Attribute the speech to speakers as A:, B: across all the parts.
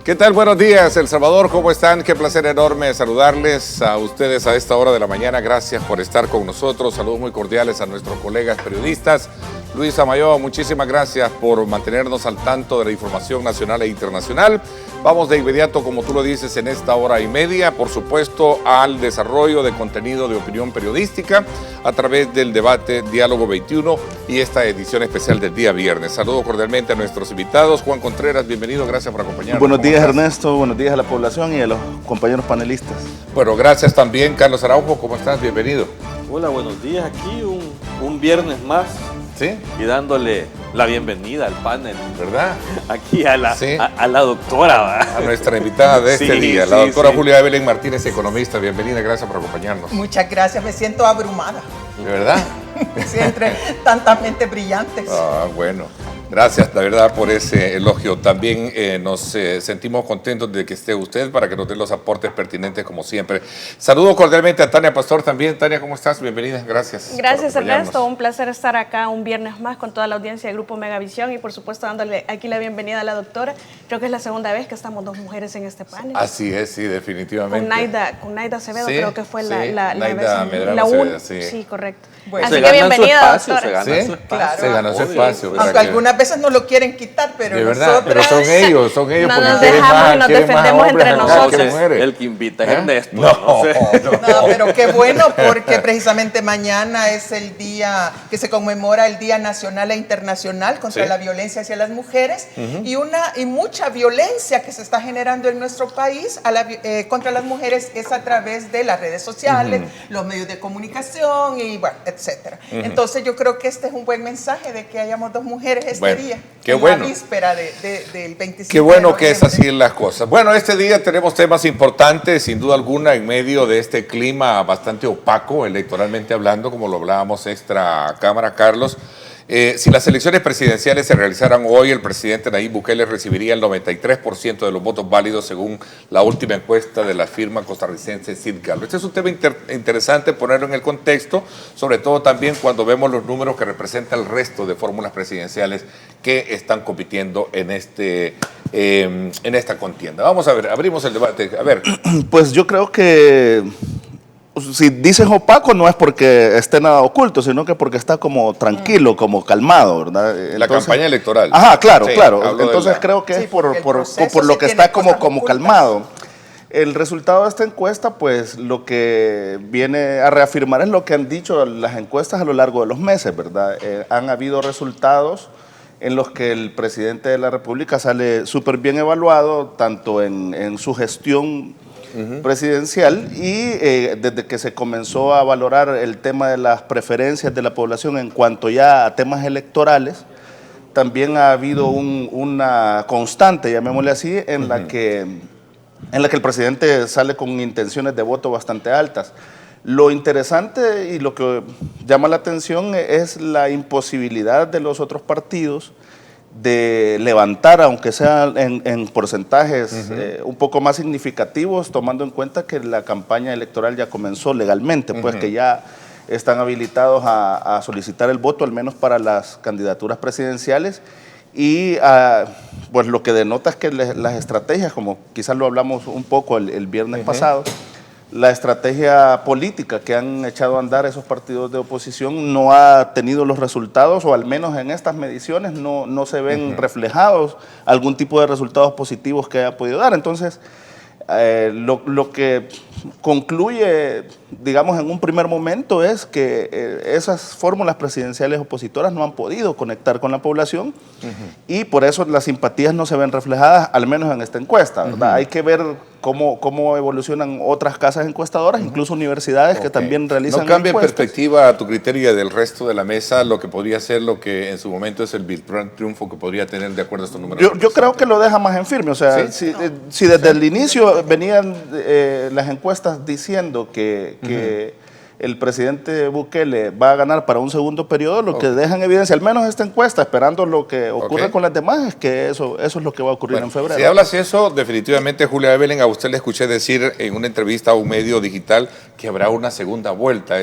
A: ¿Qué tal? Buenos días, El Salvador, ¿cómo están? Qué placer enorme saludarles a ustedes a esta hora de la mañana. Gracias por estar con nosotros. Saludos muy cordiales a nuestros colegas periodistas. Luis Amayo, muchísimas gracias por mantenernos al tanto de la información nacional e internacional. Vamos de inmediato, como tú lo dices, en esta hora y media, por supuesto, al desarrollo de contenido de opinión periodística a través del debate Diálogo 21 y esta edición especial del día viernes. Saludo cordialmente a nuestros invitados. Juan Contreras, bienvenido, gracias por acompañarnos.
B: Buenos días, Ernesto, buenos días a la población y a los compañeros panelistas.
A: Bueno, gracias también, Carlos Araujo, ¿cómo estás? Bienvenido.
C: Hola, buenos días. Aquí un viernes más.
A: ¿Sí?
C: Y dándole la bienvenida al panel.
A: ¿Verdad?
C: Aquí a la,
A: sí.
C: a la doctora. ¿verdad?
A: A nuestra invitada de este día, la doctora Julia Evelyn Martínez, economista. Bienvenida, gracias por acompañarnos.
D: Muchas gracias, me siento abrumada.
A: ¿De verdad?
D: Sí, entre tantas mentes brillantes.
A: Ah, bueno. Gracias, la verdad, por ese elogio. También nos sentimos contentos de que esté usted para que nos dé los aportes pertinentes como siempre. Saludo cordialmente a Tania Pastor también. Tania, ¿cómo estás? Bienvenida, gracias.
E: Gracias, Ernesto. Un placer estar acá un viernes más con toda la audiencia del Grupo Megavisión y por supuesto dándole aquí la bienvenida a la doctora. Creo que es la segunda vez que estamos dos mujeres en este panel.
A: Así es, sí, definitivamente.
E: Con Naida Acevedo,
A: sí,
E: creo que fue la
A: Acevedo,
E: sí, correcto.
D: Bueno,
E: así que bienvenida, doctora.
C: Se gana su espacio.
D: Claro.
A: Se ganó su espacio.
D: Aunque algunas veces no lo quieren quitar, pero
A: de verdad,
D: nosotras...
A: pero son ellos
E: No
A: porque
E: nos
A: quieren
E: dejamos
A: más,
E: y nos
A: quieren más
E: defendemos
A: hombres
E: entre
A: acá que
E: nosotros.
A: mujeres.
C: El que invita es Ernesto.
A: No,
D: No, pero qué bueno porque precisamente mañana es el día que se conmemora el Día Nacional e Internacional contra la violencia hacia las mujeres y mucha violencia que se está generando en nuestro país contra las mujeres es a través de las redes sociales, los medios de comunicación y bueno, etcétera. Entonces yo creo que este es un buen mensaje de que hayamos dos mujeres este día,
A: qué
D: en
A: bueno.
D: la víspera del 25
A: Qué bueno
D: de
A: que es así las cosas. Bueno, este día tenemos temas importantes, sin duda alguna, en medio de este clima bastante opaco, electoralmente hablando, como lo hablábamos extra cámara, Carlos. Si las elecciones presidenciales se realizaran hoy, el presidente Nayib Bukele recibiría el 93% de los votos válidos según la última encuesta de la firma costarricense Sid Gallup. Este es un tema interesante ponerlo en el contexto, sobre todo también cuando vemos los números que representa el resto de fórmulas presidenciales que están compitiendo en esta contienda. Vamos a ver, abrimos el debate. A ver.
B: Pues yo creo que si dices opaco no es porque esté nada oculto, sino que porque está como tranquilo, como calmado, ¿verdad? Entonces,
A: la campaña electoral.
B: Ajá, claro,
A: sí,
B: claro. Entonces creo que es por lo que está como calmado. El resultado de esta encuesta, pues lo que viene a reafirmar es lo que han dicho las encuestas a lo largo de los meses, ¿verdad? Han habido resultados en los que el presidente de la República sale súper bien evaluado, tanto en su gestión presidencial y desde que se comenzó a valorar el tema de las preferencias de la población en cuanto ya a temas electorales, también ha habido una constante, llamémosle así, en la que el presidente sale con intenciones de voto bastante altas. Lo interesante y lo que llama la atención es la imposibilidad de los otros partidos de levantar, aunque sea en porcentajes un poco más significativos, tomando en cuenta que la campaña electoral ya comenzó legalmente, pues que ya están habilitados a solicitar el voto, al menos para las candidaturas presidenciales, y pues lo que denota es que las estrategias, como quizás lo hablamos un poco el viernes pasado, la estrategia política que han echado a andar esos partidos de oposición no ha tenido los resultados, o al menos en estas mediciones no se ven reflejados algún tipo de resultados positivos que haya podido dar. Entonces, lo que concluye, digamos, en un primer momento es que esas fórmulas presidenciales opositoras no han podido conectar con la población y por eso las simpatías no se ven reflejadas, al menos en esta encuesta, ¿verdad? Hay que ver cómo evolucionan otras casas encuestadoras, incluso universidades que también realizan
A: encuestas. ¿No cambia en
B: encuestas?
A: perspectiva a tu criterio y del resto de la mesa lo que podría ser lo que en su momento es el virtual triunfo que podría tener de acuerdo a estos números?
B: Yo creo que lo deja más en firme, o sea,
A: ¿sí?
B: Si desde el inicio venían las encuestas diciendo que el presidente Bukele va a ganar para un segundo periodo, lo que deja en evidencia, al menos esta encuesta, esperando lo que ocurre con las demás, es que eso es lo que va a ocurrir en febrero.
A: Si hablas eso, definitivamente, Julia Evelyn, a usted le escuché decir en una entrevista a un medio digital que habrá una segunda vuelta.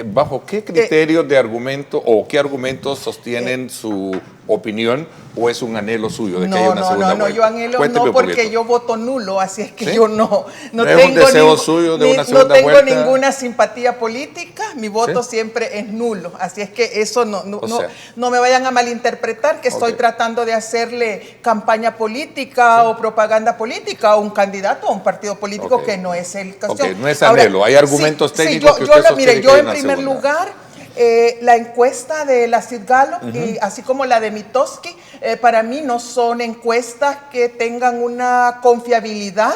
A: ¿Bajo qué criterios de argumento o qué argumentos sostienen su opinión o es un anhelo suyo de que haya una segunda vuelta?
D: Yo anhelo no, porque yo voto nulo, así es que
A: ¿Sí?
D: yo no
A: ¿No
D: tengo,
A: es un deseo suyo de una segunda
D: no tengo
A: vuelta?
D: ninguna simpatía política, mi voto
A: ¿Sí?
D: siempre es nulo, así es que eso no me vayan a malinterpretar que estoy tratando de hacerle campaña política o propaganda política a un candidato o a un partido político que no es el caso.
A: No es anhelo, hay argumentos técnicos que usted sostiene
D: yo
A: que hay
D: en
A: una
D: primer
A: segunda.
D: lugar, la encuesta de la Sid Gallup, así como la de Mitofsky, para mí no son encuestas que tengan una confiabilidad,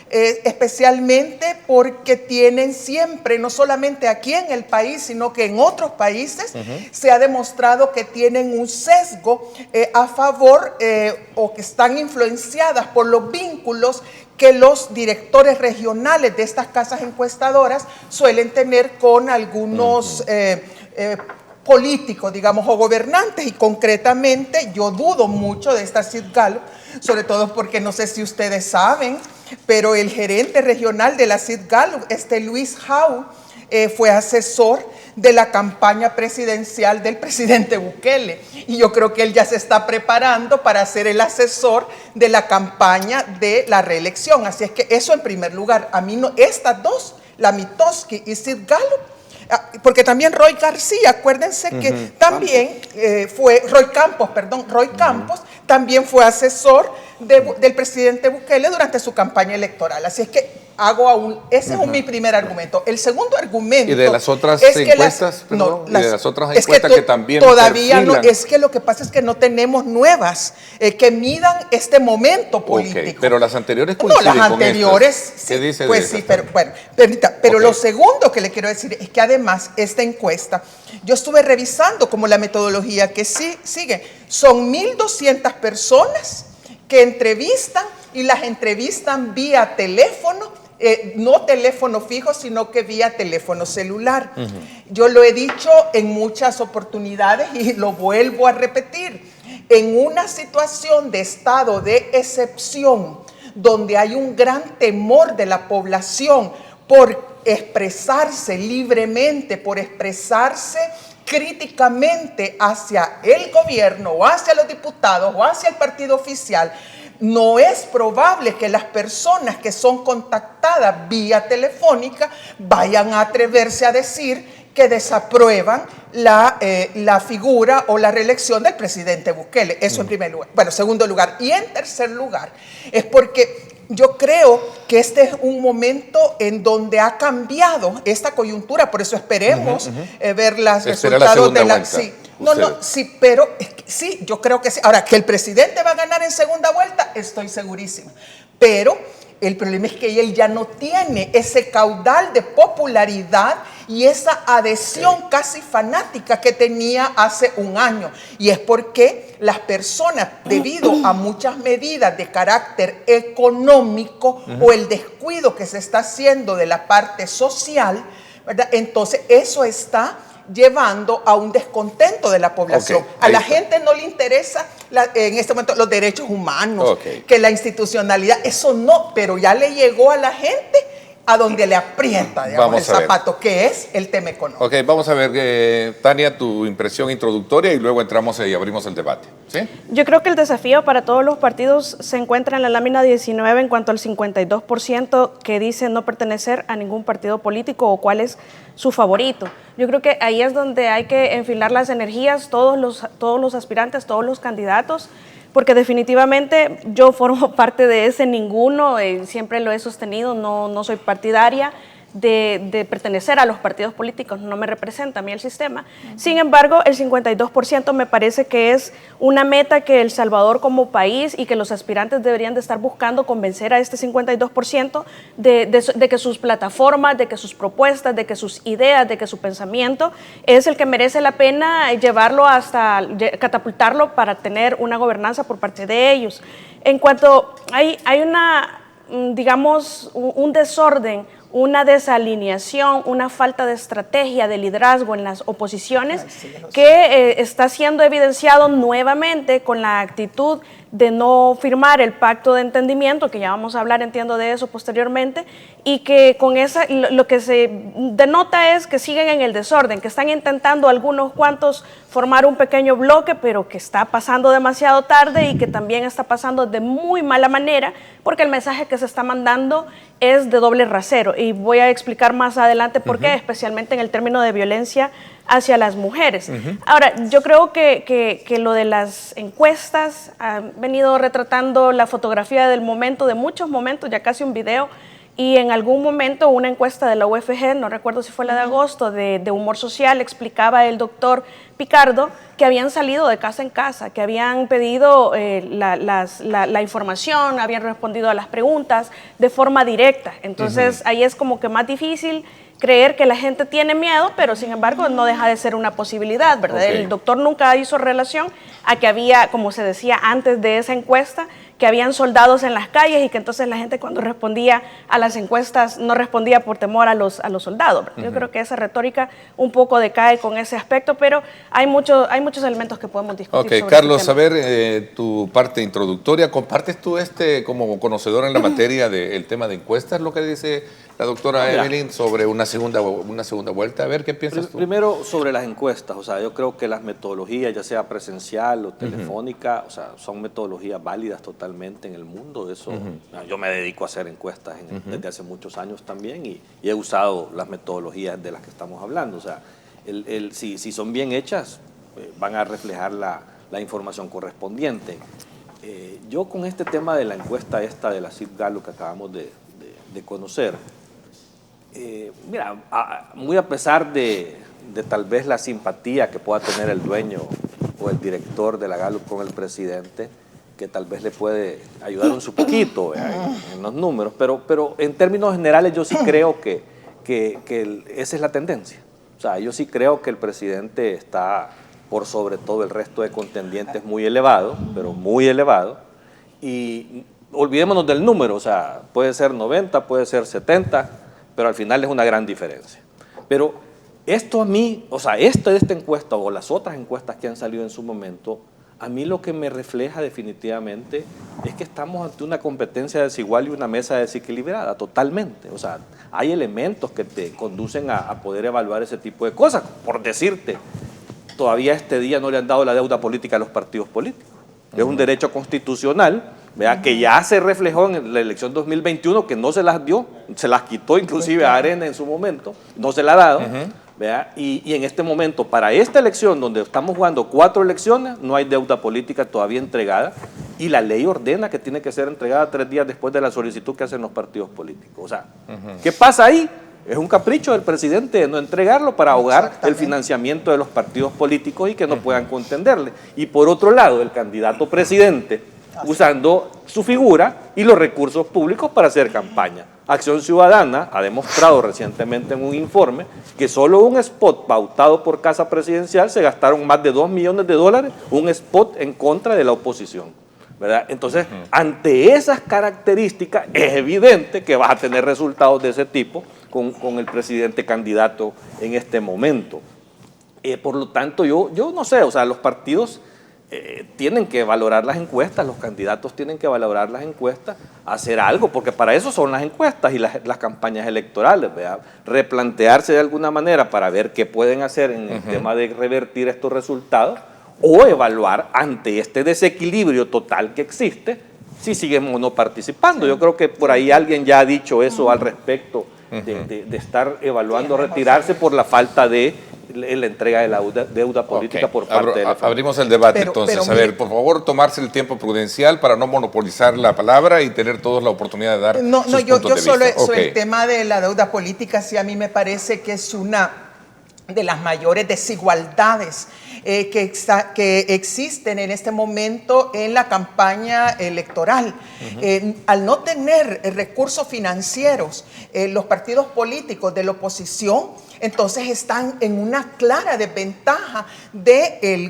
D: especialmente porque tienen siempre, no solamente aquí en el país, sino que en otros países, se ha demostrado que tienen un sesgo a favor o que están influenciadas por los vínculos que los directores regionales de estas casas encuestadoras suelen tener con algunos políticos, digamos, o gobernantes, y concretamente yo dudo mucho de esta Sid Gallup, sobre todo porque no sé si ustedes saben, pero el gerente regional de la Sid Gallup, Luis Howe, fue asesor de la campaña presidencial del presidente Bukele, y yo creo que él ya se está preparando para ser el asesor de la campaña de la reelección. Así es que eso en primer lugar. A mí no, estas dos, la Mitofsky y Sid Gallup, porque también Roy García, acuérdense que también Roy Campos también fue asesor del presidente Bukele durante su campaña electoral. Así es que ese es mi primer argumento. El segundo argumento...
A: ¿Y de las otras
D: es
A: encuestas?
D: Que
A: ¿Y de las otras encuestas que también
D: todavía no,
A: perfilan?
D: es que lo que pasa es que no tenemos nuevas que midan este momento político.
A: Pero las anteriores coinciden
D: con las anteriores,
A: con estas.
D: sí,
A: ¿Qué dice
D: pues
A: de
D: sí, pero bueno, pero lo segundo que le quiero decir es que además esta encuesta, yo estuve revisando como la metodología que sigue, son 1.200 personas que entrevistan, y las entrevistan vía teléfono, no teléfono fijo, sino que vía teléfono celular. Yo lo he dicho en muchas oportunidades y lo vuelvo a repetir. En una situación de estado de excepción, donde hay un gran temor de la población por expresarse libremente, por expresarse críticamente hacia el gobierno o hacia los diputados o hacia el partido oficial, no es probable que las personas que son contactadas vía telefónica vayan a atreverse a decir que desaprueban la figura o la reelección del presidente Bukele. Eso en primer lugar. Bueno, segundo lugar. Y en tercer lugar, es porque yo creo que este es un momento en donde ha cambiado esta coyuntura, por eso esperemos ver los resultados de la... Sí, yo creo que sí. Ahora, que el presidente va a ganar en segunda vuelta, estoy segurísima. Pero el problema es que él ya no tiene ese caudal de popularidad y esa adhesión casi fanática que tenía hace un año. Y es porque las personas, debido a muchas medidas de carácter económico o el descuido que se está haciendo de la parte social, ¿verdad? Entonces eso está llevando a un descontento de la población. A la gente no le interesa en este momento los derechos humanos, que la institucionalidad, eso no, pero ya le llegó a la gente a donde le aprieta, digamos, el zapato, que es el tema económico.
A: Ok, vamos a ver, Tania, tu impresión introductoria y luego entramos y abrimos el debate. ¿Sí?
E: Yo creo que el desafío para todos los partidos se encuentra en la lámina 19 en cuanto al 52% que dice no pertenecer a ningún partido político o cuál es su favorito. Yo creo que ahí es donde hay que enfilar las energías, todos los aspirantes, todos los candidatos, porque definitivamente yo formo parte de ese ninguno, siempre lo he sostenido, no soy partidaria de pertenecer a los partidos políticos, no me representa a mí el sistema. Sin embargo, el 52% me parece que es una meta que El Salvador como país y que los aspirantes deberían de estar buscando convencer a este 52% de que sus plataformas, de que sus propuestas, de que sus ideas, de que su pensamiento es el que merece la pena llevarlo hasta catapultarlo para tener una gobernanza por parte de ellos. En cuanto hay una, digamos, un desorden, una desalineación, una falta de estrategia, de liderazgo en las oposiciones que está siendo evidenciado nuevamente con la actitud de no firmar el pacto de entendimiento, que ya vamos a hablar, entiendo, de eso posteriormente, y que con esa, lo que se denota es que siguen en el desorden, que están intentando algunos cuantos formar un pequeño bloque, pero que está pasando demasiado tarde y que también está pasando de muy mala manera, porque el mensaje que se está mandando es de doble rasero, y voy a explicar más adelante por qué, especialmente en el término de violencia hacia las mujeres. Ahora, yo creo que lo de las encuestas ha venido retratando la fotografía del momento, de muchos momentos, ya casi un video, y en algún momento una encuesta de la UFG, no recuerdo si fue la de agosto, de humor social, explicaba el doctor Picardo que habían salido de casa en casa, que habían pedido la información, habían respondido a las preguntas de forma directa. Entonces ahí es como que más difícil creer que la gente tiene miedo, pero sin embargo no deja de ser una posibilidad, ¿verdad? Okay. El doctor nunca hizo relación a que había, como se decía antes de esa encuesta, que habían soldados en las calles y que entonces la gente cuando respondía a las encuestas no respondía por temor a los soldados. Yo creo que esa retórica un poco decae con ese aspecto, pero hay muchos elementos que podemos discutir.
A: Ok, Carlos, a ver, tu parte introductoria, ¿compartes tú como conocedor en la materia del tema de encuestas, lo que dice la doctora Evelyn sobre una segunda vuelta? A ver, ¿qué piensas tú?
C: Primero, sobre las encuestas, o sea, yo creo que las metodologías, ya sea presencial o telefónica, o sea, son metodologías válidas totalmente en el mundo. Eso, yo me dedico a hacer encuestas desde hace muchos años también y he usado las metodologías de las que estamos hablando. O sea, si son bien hechas, van a reflejar la información correspondiente. Yo con este tema de la encuesta de la CIP Gallup que acabamos de conocer, mira, muy a pesar de tal vez la simpatía que pueda tener el dueño o el director de la Gallup con el presidente, que tal vez le puede ayudar un poquito en los números, pero en términos generales yo sí creo que esa es la tendencia. O sea, yo sí creo que el presidente está por sobre todo el resto de contendientes muy elevado, pero muy elevado, y olvidémonos del número, o sea, puede ser 90, puede ser 70, pero al final es una gran diferencia. Pero esto a mí, o sea, esta encuesta o las otras encuestas que han salido en su momento, a mí lo que me refleja definitivamente es que estamos ante una competencia desigual y una mesa desequilibrada, totalmente. O sea, hay elementos que te conducen a poder evaluar ese tipo de cosas. Por decirte, todavía este día no le han dado la deuda política a los partidos políticos. Es un derecho constitucional, ¿verdad? Que ya se reflejó en la elección 2021, que no se las dio, se las quitó inclusive a Arena en su momento, no se la ha dado, ¿verdad? Y en este momento, para esta elección, donde estamos jugando 4 elecciones, no hay deuda política todavía entregada, y la ley ordena que tiene que ser entregada 3 días después de la solicitud que hacen los partidos políticos. O sea, ¿qué pasa ahí? Es un capricho del presidente de no entregarlo para ahogar el financiamiento de los partidos políticos y que no puedan contenderle. Y por otro lado, el candidato presidente usando su figura y los recursos públicos para hacer campaña. Acción Ciudadana ha demostrado recientemente en un informe que solo un spot pautado por Casa Presidencial se gastaron más de $2 millones, un spot en contra de la oposición, ¿verdad? Entonces, ante esas características, es evidente que vas a tener resultados de ese tipo con el presidente candidato en este momento. Por lo tanto, yo no sé, o sea, los partidos tienen que valorar las encuestas, los candidatos tienen que valorar las encuestas, hacer algo, porque para eso son las encuestas y las campañas electorales, ¿verdad? Replantearse de alguna manera para ver qué pueden hacer en el tema de revertir estos resultados o evaluar ante este desequilibrio total que existe si seguimos no participando. Yo creo que por ahí alguien ya ha dicho eso al respecto de estar evaluando retirarse por la falta de la entrega de la deuda política por parte de la familia.
A: Abrimos el debate entonces. A ver, por favor, tomarse el tiempo prudencial para no monopolizar la palabra y tener todos la oportunidad de dar sus puntos de
D: solo
A: vista.
D: sobre el tema de la deuda política, sí, a mí me parece que es una de las mayores desigualdades que existen en este momento en la campaña electoral. Al no tener recursos financieros, los partidos políticos de la oposición Entonces están en una clara desventaja del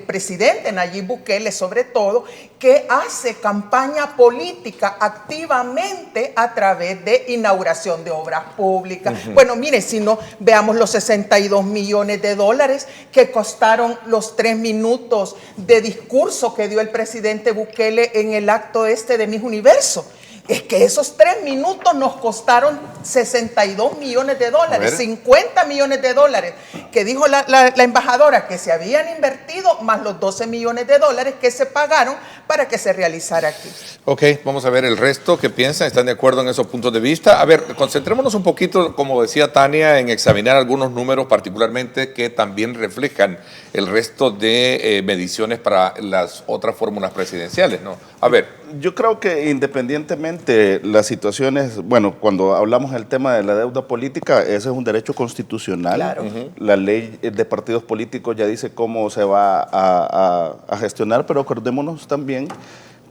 D: presidente Nayib Bukele, sobre todo, que hace campaña política activamente a través de inauguración de obras públicas. Bueno, mire, si no, veamos los 62 millones de dólares que costaron los 3 minutos de discurso que dio el presidente Bukele en el acto de Miss Universo. Es que esos 3 minutos nos costaron 62 millones de dólares, 50 millones de dólares, que dijo la embajadora que se habían invertido, más los 12 millones de dólares que se pagaron para que se realizara aquí.
A: Ok, vamos a ver el resto, ¿qué piensan? ¿Están de acuerdo en esos puntos de vista? A ver, concentrémonos un poquito, como decía Tania, en examinar algunos números particularmente que también reflejan el resto de mediciones para las otras fórmulas presidenciales, ¿no? A ver.
B: Yo creo que independientemente las situaciones, bueno, cuando hablamos del tema de la deuda política, ese es un derecho constitucional.
D: Claro.
B: La ley de partidos políticos ya dice cómo se va a gestionar, pero acordémonos también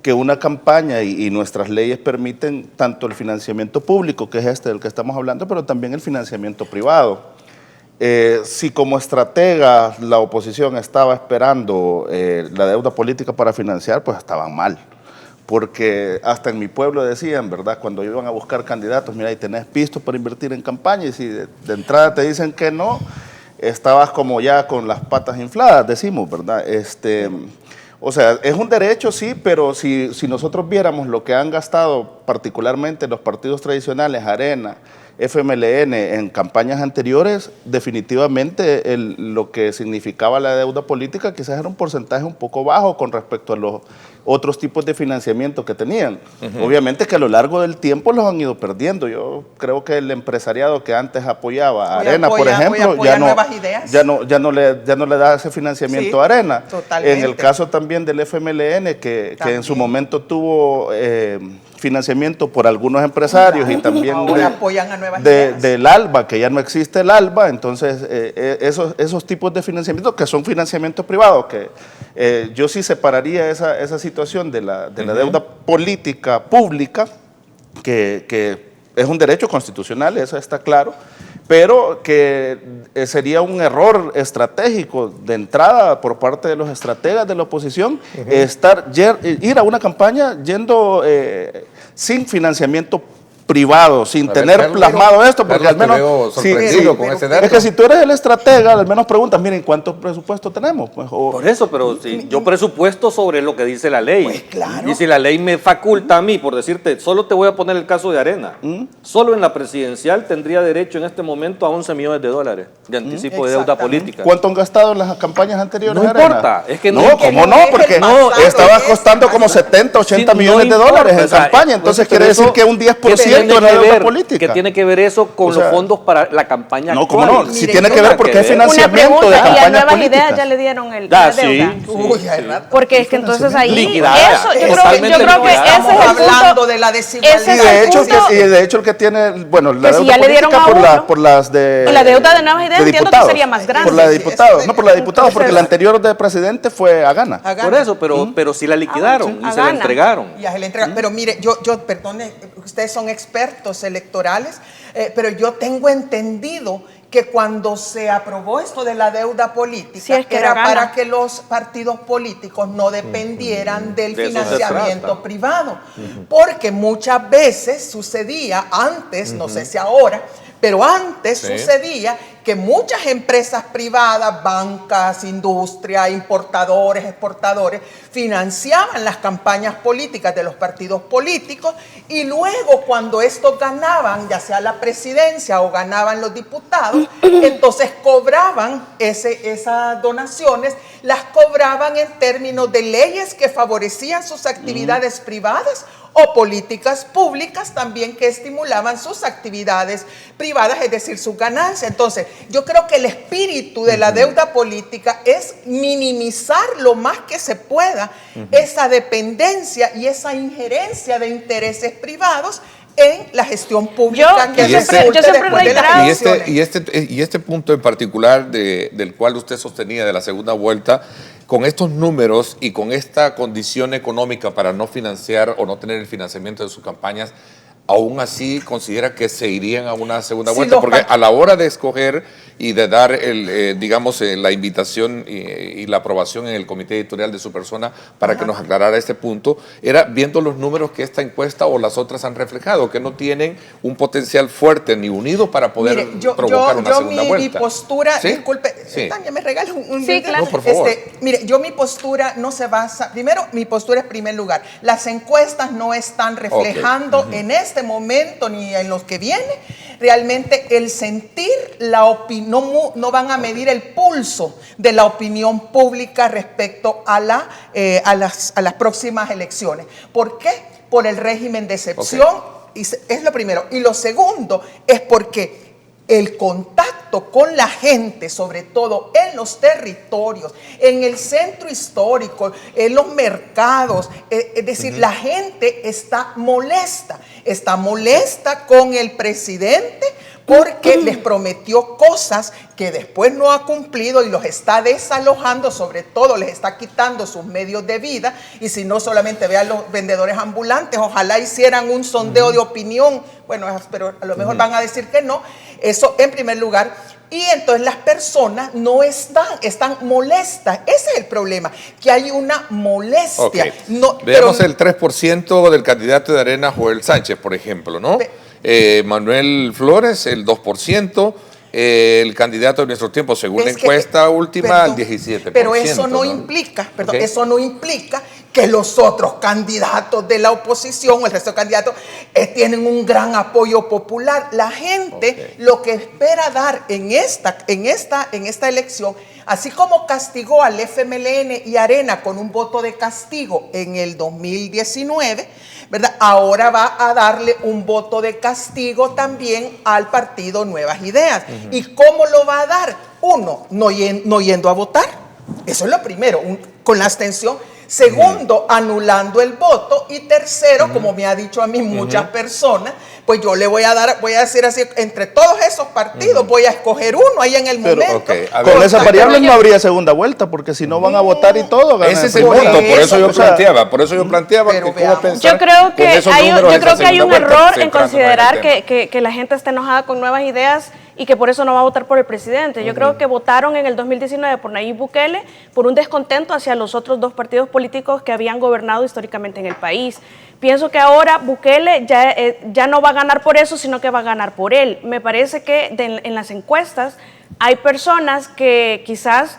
B: que una campaña y nuestras leyes permiten tanto el financiamiento público, que es del que estamos hablando, pero también el financiamiento privado. Si como estratega la oposición estaba esperando la deuda política para financiar, pues estaban mal. Porque hasta en mi pueblo decían, ¿verdad? Cuando iban a buscar candidatos, mira, y tenés pisto para invertir en campaña, y si de entrada te dicen que no, estabas como ya con las patas infladas, decimos, ¿verdad? O sea, es un derecho, sí, pero si nosotros viéramos lo que han gastado particularmente los partidos tradicionales, Arena, FMLN, en campañas anteriores, definitivamente lo que significaba la deuda política quizás era un porcentaje un poco bajo con respecto a los otros tipos de financiamiento que tenían. Obviamente que a lo largo del tiempo los han ido perdiendo. Yo creo que el empresariado que antes apoyaba a Arena, por ejemplo, ya no le da ese financiamiento a Arena.
D: Totalmente.
B: En el caso también del FMLN, que en su momento tuvo financiamiento por algunos empresarios y también
D: apoyan a Nuevas Ideas.
B: Del ALBA, que ya no existe el ALBA, entonces esos tipos de financiamiento que son financiamiento privado, que yo sí separaría esa situación de la deuda política pública, que es un derecho constitucional, eso está claro, pero que sería un error estratégico de entrada por parte de los estrategas de la oposición ir a una campaña yendo sin financiamiento privado, sin tener plasmado esto, porque al menos es que si tú eres el estratega, al menos preguntas, miren, ¿cuánto presupuesto tenemos? Pues,
C: por eso, pero si yo presupuesto sobre lo que dice la ley,
D: pues claro.
C: Y si la ley me faculta a mí, por decirte, solo te voy a poner el caso de Arena, solo en la presidencial tendría derecho en este momento a 11 millones de dólares de anticipo de deuda política.
B: ¿Cuánto han gastado en las campañas anteriores?
C: No importa, es que
B: no, ¿cómo no? Porque estaba costando como 70, 80 millones de dólares en campaña, entonces quiere decir que un 10% de la deuda política.
C: ¿Qué tiene que ver eso con los fondos para la campaña
B: no,
C: actual?
B: ¿cómo no? Si tiene que ver porque es financiamiento de campaña política.
E: ¿Y a Nuevas Ideas ya le dieron la deuda? Porque es que entonces ahí eso, yo creo que ese es el punto.
D: Hablando de la desigualdad.
B: Y de hecho el que tiene, bueno, la deuda
E: si ya le dieron
B: política por las de
E: la deuda de Nuevas Ideas entiendo que sería más grande.
B: Por la de diputados, no por la de diputados, porque la anterior de presidente fue a Gana.
C: Por eso, pero sí la liquidaron y se la entregaron.
D: Pero mire, yo perdone, ustedes son expertos electorales, pero yo tengo entendido que cuando se aprobó esto de la deuda política, era para que los partidos políticos no dependieran del financiamiento privado, porque muchas veces sucedía antes, no sé si ahora, pero antes sucedía que muchas empresas privadas, bancas, industria, importadores, exportadores, financiaban las campañas políticas de los partidos políticos y luego cuando estos ganaban, ya sea la presidencia o ganaban los diputados, entonces cobraban esas donaciones, las cobraban en términos de leyes que favorecían sus actividades privadas o políticas públicas también que estimulaban sus actividades privadas, es decir, sus ganancias. Entonces, yo creo que el espíritu de la deuda política es minimizar lo más que se pueda esa dependencia y esa injerencia de intereses privados en la gestión pública.
E: Yo siempre reiterado.
A: Y este punto en particular del cual usted sostenía de la segunda vuelta, con estos números y con esta condición económica para no financiar o no tener el financiamiento de sus campañas, aún así considera que se irían a una segunda vuelta, porque a la hora de escoger y de dar la invitación y la aprobación en el comité editorial de su persona para que nos aclarara este punto, era viendo los números que esta encuesta o las otras han reflejado, que no tienen un potencial fuerte ni unido para poder provocar una segunda vuelta.
D: Mi postura,
A: ¿sí?
D: Disculpe,
A: sí.
D: Tania, me regala un
E: sí, claro.
A: No, por favor.
D: Mire, mi postura no se basa, primero, mi postura es primer lugar, las encuestas no están reflejando en este momento ni en los que viene realmente el sentir, la opinión, no van a medir el pulso de la opinión pública respecto a las próximas elecciones. ¿Por qué? Por el régimen de excepción, es lo primero. Y lo segundo es porque el contacto con la gente, sobre todo en los territorios, en el centro histórico, en los mercados, es decir, la gente está molesta con el presidente porque les prometió cosas que después no ha cumplido y los está desalojando, sobre todo les está quitando sus medios de vida. Y si no, solamente vean los vendedores ambulantes, ojalá hicieran un sondeo de opinión, bueno, pero a lo mejor van a decir que no. Eso en primer lugar. Y entonces las personas no están molestas. Ese es el problema, que hay una molestia. No,
A: veamos el 3% del candidato de Arena, Joel Sánchez, por ejemplo, ¿no? Manuel Flores, el 2%. El candidato de nuestro tiempo, según la encuesta última, el 17%.
D: Pero eso no implica, eso no implica que los otros candidatos de la oposición o el resto de candidatos tienen un gran apoyo popular. La gente lo que espera dar en esta elección, así como castigó al FMLN y Arena con un voto de castigo en el 2019, ¿verdad? Ahora va a darle un voto de castigo también al partido Nuevas Ideas. ¿Y cómo lo va a dar? Uno, no yendo a votar. Eso es lo primero, con la abstención. Segundo, anulando el voto. Y tercero, como me ha dicho a mí muchas personas, pues yo le voy a decir así, entre todos esos partidos, voy a escoger uno ahí en el momento.
B: Con esas variables no habría segunda vuelta, porque si no van a votar y todo.
A: Ese es el punto, por eso yo planteaba, que cómo pensar.
E: Yo creo que hay un error en considerar que la gente está enojada con Nuevas Ideas y que por eso no va a votar por el presidente. Yo creo que votaron en el 2019 por Nayib Bukele por un descontento hacia los otros dos partidos políticos que habían gobernado históricamente en el país. Pienso que ahora Bukele ya no va a ganar por eso, sino que va a ganar por él. Me parece que en las encuestas hay personas que quizás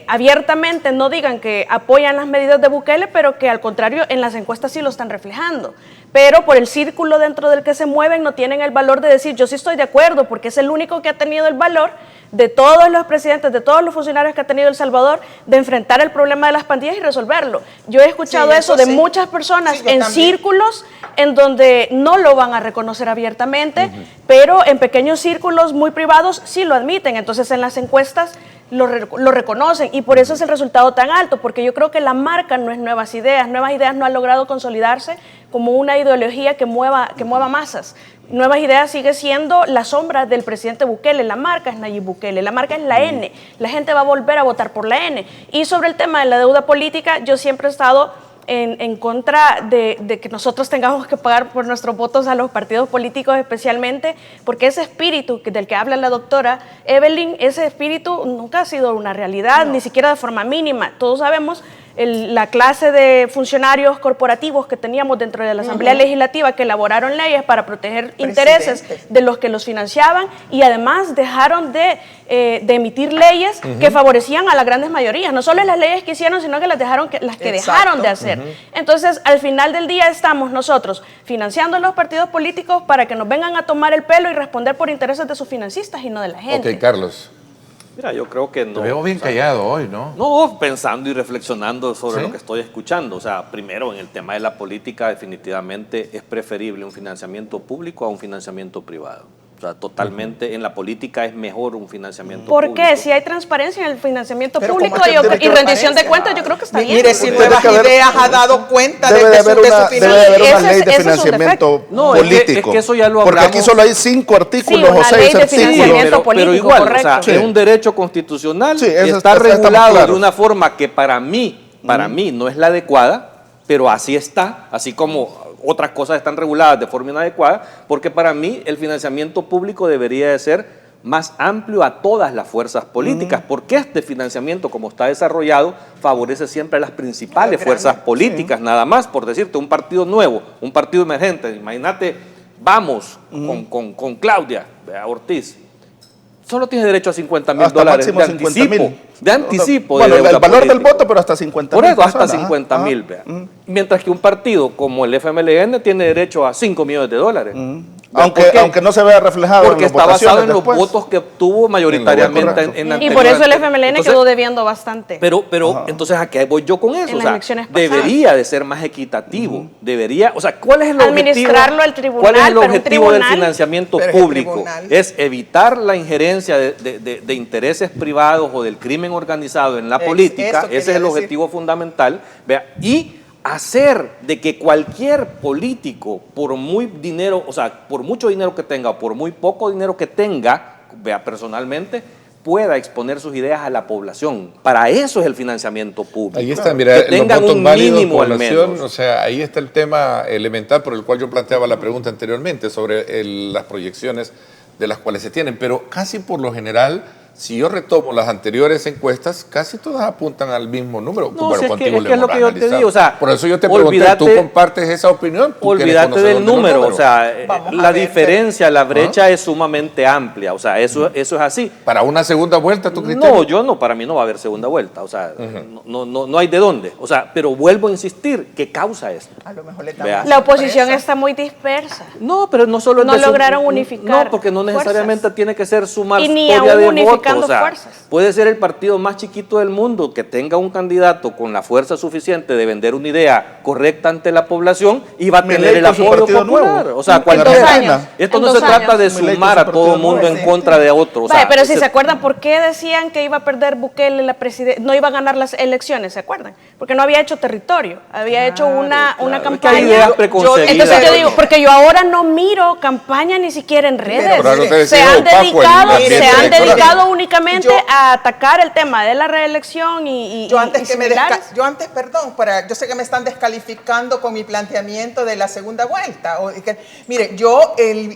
E: abiertamente no digan que apoyan las medidas de Bukele, pero que al contrario en las encuestas sí lo están reflejando. Pero por el círculo dentro del que se mueven no tienen el valor de decir yo sí estoy de acuerdo, porque es el único que ha tenido el valor de todos los presidentes, de todos los funcionarios que ha tenido El Salvador, de enfrentar el problema de las pandillas y resolverlo. Yo he escuchado eso de muchas personas en círculos en donde no lo van a reconocer abiertamente, pero en pequeños círculos muy privados sí lo admiten. Entonces en las encuestas lo reconocen y por eso es el resultado tan alto, porque yo creo que la marca no es Nuevas Ideas. Nuevas Ideas no ha logrado consolidarse como una ideología que mueva masas. Nuevas Ideas sigue siendo la sombra del presidente Bukele. La marca es Nayib Bukele, la marca es la N. La gente va a volver a votar por la N. Y sobre el tema de la deuda política, yo siempre he estado en contra de que nosotros tengamos que pagar por nuestros votos a los partidos políticos, especialmente porque ese espíritu del que habla la doctora Evelyn, ese espíritu nunca ha sido una realidad, ni siquiera de forma mínima. Todos sabemos la clase de funcionarios corporativos que teníamos dentro de la Asamblea Legislativa que elaboraron leyes para proteger intereses de los que los financiaban y además dejaron de emitir leyes que favorecían a las grandes mayorías. No solo las leyes que hicieron, sino que las que dejaron de hacer. Entonces, al final del día estamos nosotros financiando a los partidos políticos para que nos vengan a tomar el pelo y responder por intereses de sus financistas y no de la gente.
A: Ok, Carlos.
C: Mira, yo creo que no.
A: Te veo bien callado hoy, ¿no?
C: No, pensando y reflexionando sobre lo que estoy escuchando. O sea, primero, en el tema de la política, definitivamente es preferible un financiamiento público a un financiamiento privado. O sea, totalmente en la política es mejor un financiamiento público.
E: ¿Por qué? Si hay transparencia en el financiamiento público y rendición de cuentas, yo creo que está bien.
D: Mire, si Nuevas Ideas ha dado cuenta de su financiamiento.
B: Debe de haber una ley de financiamiento político.
C: Es que eso ya lo hablamos.
B: Porque aquí solo hay 5 artículos o 6 artículos.
C: Pero igual, correcto. O sea, es un derecho constitucional que está regulado de una forma que para mí no es la adecuada, pero así está, así como otras cosas están reguladas de forma inadecuada, porque para mí el financiamiento público debería de ser más amplio a todas las fuerzas políticas, porque este financiamiento, como está desarrollado, favorece siempre a las principales fuerzas políticas, nada más, por decirte, un partido nuevo, un partido emergente. Imagínate, vamos con Claudia Ortiz, solo tiene derecho a $50,000 de anticipo. De anticipo.
B: Bueno,
C: de
B: el valor
C: política
B: del voto, pero hasta 50,000.
C: Por eso, hasta 50,000, vea. Mientras que un partido como el FMLN tiene derecho a $5 millones.
B: Aunque no se vea reflejado
C: porque
B: en las
C: está basado en los
B: después.
C: votos que obtuvo mayoritariamente en
E: Y por eso el FMLN quedó debiendo bastante.
C: Pero entonces, ¿a qué voy yo con eso?
E: En las elecciones pasadas.
C: Debería de ser más equitativo. Debería, o sea, ¿cuál es el objetivo?
E: Administrarlo al tribunal,
C: ¿Cuál es el
E: pero un
C: objetivo del
E: tribunal-
C: financiamiento
D: Pero es el
C: público?
D: tribunal.
C: Es evitar la injerencia de intereses privados o del crimen organizado en la política.
D: Eso
C: Ese es
D: quería
C: el
D: decir.
C: objetivo fundamental. Vea, y hacer de que cualquier político, por muy dinero, o sea, por mucho dinero que tenga o por muy poco dinero que tenga, vea, personalmente, pueda exponer sus ideas a la población. Para eso es el financiamiento público.
A: Ahí está, mira,
C: que
A: los
C: tengan
A: votos
C: un
A: válidos,
C: mínimo al
A: población,
C: menos.
A: o sea, ahí está el tema elemental por el cual yo planteaba la pregunta anteriormente sobre las proyecciones de las cuales se tienen, pero casi por lo general, si yo retomo las anteriores encuestas, casi todas apuntan al mismo número.
C: No,
A: Bueno,
C: si es
A: contigo
C: que es lo que yo te digo, o sea,
A: por eso yo te pregunté, ¿tú compartes esa opinión? ¿Tú que eres
C: Olvídate
A: conocedor
C: del
A: de los
C: número, o
A: números?
C: sea,
D: Vamos a
C: la
D: ver,
C: diferencia, la brecha es sumamente amplia, o sea, eso es así.
A: ¿Para una segunda vuelta, tu criterio?
C: No, yo no, para mí no va a haber segunda vuelta, o sea, no hay de dónde, o sea, pero vuelvo a insistir, ¿qué causa esto?
D: A lo mejor le
C: Vea.
D: damos
E: La oposición
D: sorpresa.
E: está muy dispersa.
C: No, pero no solo es
E: No
C: de
E: lograron unificar
C: No, porque no necesariamente
E: fuerzas.
C: tiene que ser sumar
E: Y ni
C: historia
E: aún
C: de
E: unificando
C: votos, o sea,
E: fuerzas.
C: puede ser el partido más chiquito del mundo que tenga un candidato con la fuerza suficiente de vender una idea correcta ante la población y va a tener
B: Milei
C: el
B: con su
C: apoyo
B: partido
C: popular.
B: nuevo.
C: O sea,
B: En
C: cualquier
E: 2 años.
C: esto
E: En
C: no
E: 2
C: se trata
E: años.
C: de
B: Milei con
C: sumar
B: su
C: a todo el
B: partido
C: mundo
B: nuevo.
C: en contra de otro. O sea,
E: Vaya, pero si
C: ese-
E: se acuerdan, ¿por qué decían que iba a perder Bukele no iba a ganar las elecciones? ¿Se acuerdan? Porque no había hecho territorio, había hecho una
C: claro. Es que
E: campaña.
C: hay ideas preconcebidas.
E: Entonces yo digo, porque yo ahora no miro campaña ni siquiera en redes.
A: Pero algo te
E: Se
A: decía,
E: han
A: opaco el
E: dedicado,
A: ambiente
E: se han
A: electoral.
E: dedicado únicamente
D: Yo-
E: a atacar el tema de la reelección y
D: Yo antes,
E: similares.
D: yo sé que me están descalificando con mi planteamiento de la segunda vuelta. Mire,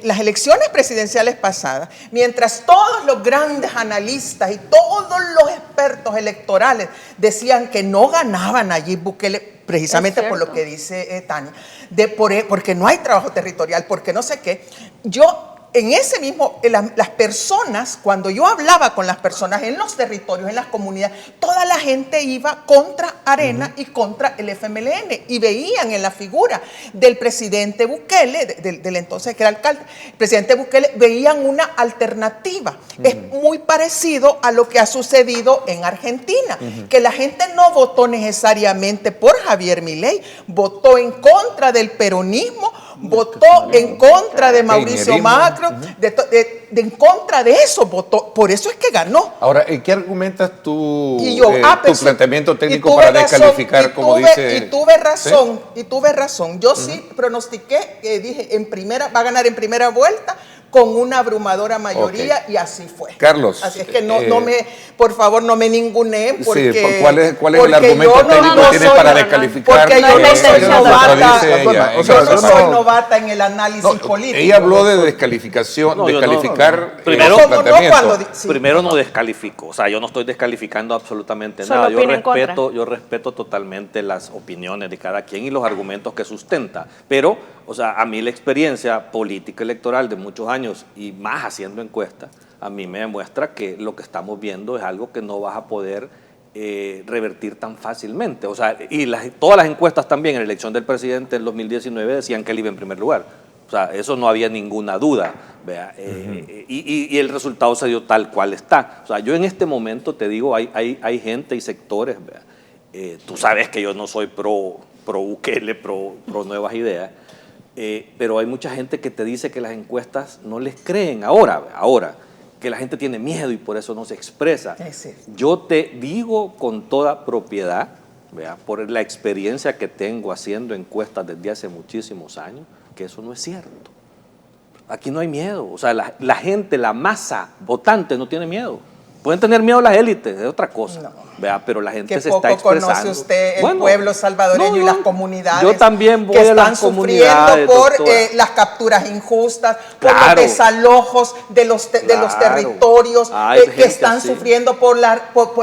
D: las elecciones presidenciales pasadas, mientras todos los grandes analistas y todos los expertos electorales decían que no ganaban Nayib Bukele, precisamente por lo que dice Tania, porque no hay trabajo territorial, porque no sé qué, en ese mismo, las personas, cuando yo hablaba con las personas en los territorios, en las comunidades, toda la gente iba contra Arena y contra el FMLN y veían en la figura del presidente Bukele, del entonces que era alcalde, el presidente Bukele, veían una alternativa. Es muy parecido a lo que ha sucedido en Argentina, que la gente no votó necesariamente por Javier Milei, votó en contra del peronismo, votó en contra de Mauricio
A: Kirchnerismo.
D: Macri, en contra de eso votó, por eso es que ganó.
A: Ahora, ¿en qué argumentas tú
D: Y yo,
A: tu planteamiento técnico
D: y tuve
A: para
D: razón,
A: descalificar, como dice?
D: Y tuve razón. Yo sí pronostiqué, dije, va a ganar en primera vuelta con una abrumadora mayoría y así fue.
A: Carlos,
D: Así es que por favor, no me ninguneen porque...
A: Sí, ¿cuál es el
D: porque
A: argumento
D: yo
A: técnico que tienes
D: soy-
A: para descalificar?
D: Porque yo no soy
A: lo
D: novata,
A: contradice ella,
B: o sea,
D: yo no
A: en
D: soy
A: caso-
D: novata en el análisis político.
A: Ella habló de descalificación,
C: No, yo no.
A: descalificar
C: Primero-
A: su
C: No,
A: planteamiento.
C: Primero no descalifico, o sea, yo no estoy descalificando absolutamente
E: Solo
C: nada.
E: opina en contra.
C: Yo respeto totalmente las opiniones de cada quien y los argumentos que sustenta. Pero, o sea, a mí la experiencia política electoral de muchos años y más haciendo encuestas, a mí me demuestra que lo que estamos viendo es algo que no vas a poder revertir tan fácilmente. O sea, y todas las encuestas también en la elección del presidente en 2019 decían que él iba en primer lugar. O sea, eso no había ninguna duda, ¿vea? Y el resultado se dio tal cual está. O sea, yo en este momento te digo, hay gente y sectores, ¿vea? Tú sabes que yo no soy pro Bukele, pro nuevas ideas, pero hay mucha gente que te dice que las encuestas no les creen ahora, que la gente tiene miedo y por eso no se expresa.
D: Sí.
C: Yo te digo con toda propiedad, ¿vea? Por la experiencia que tengo haciendo encuestas desde hace muchísimos años, que eso no es cierto. Aquí no hay miedo, o sea, la gente, la masa votante no tiene miedo. Pueden tener miedo las élites, es otra cosa. No. ¿Vea? Pero la gente
D: que
C: se está
D: poco
C: expresando.
D: conoce usted el pueblo salvadoreño y las comunidades.
C: Yo también voy
D: que
C: a las
D: están
C: comunidades,
D: sufriendo por las capturas injustas, por los desalojos de los territorios, que están sufriendo por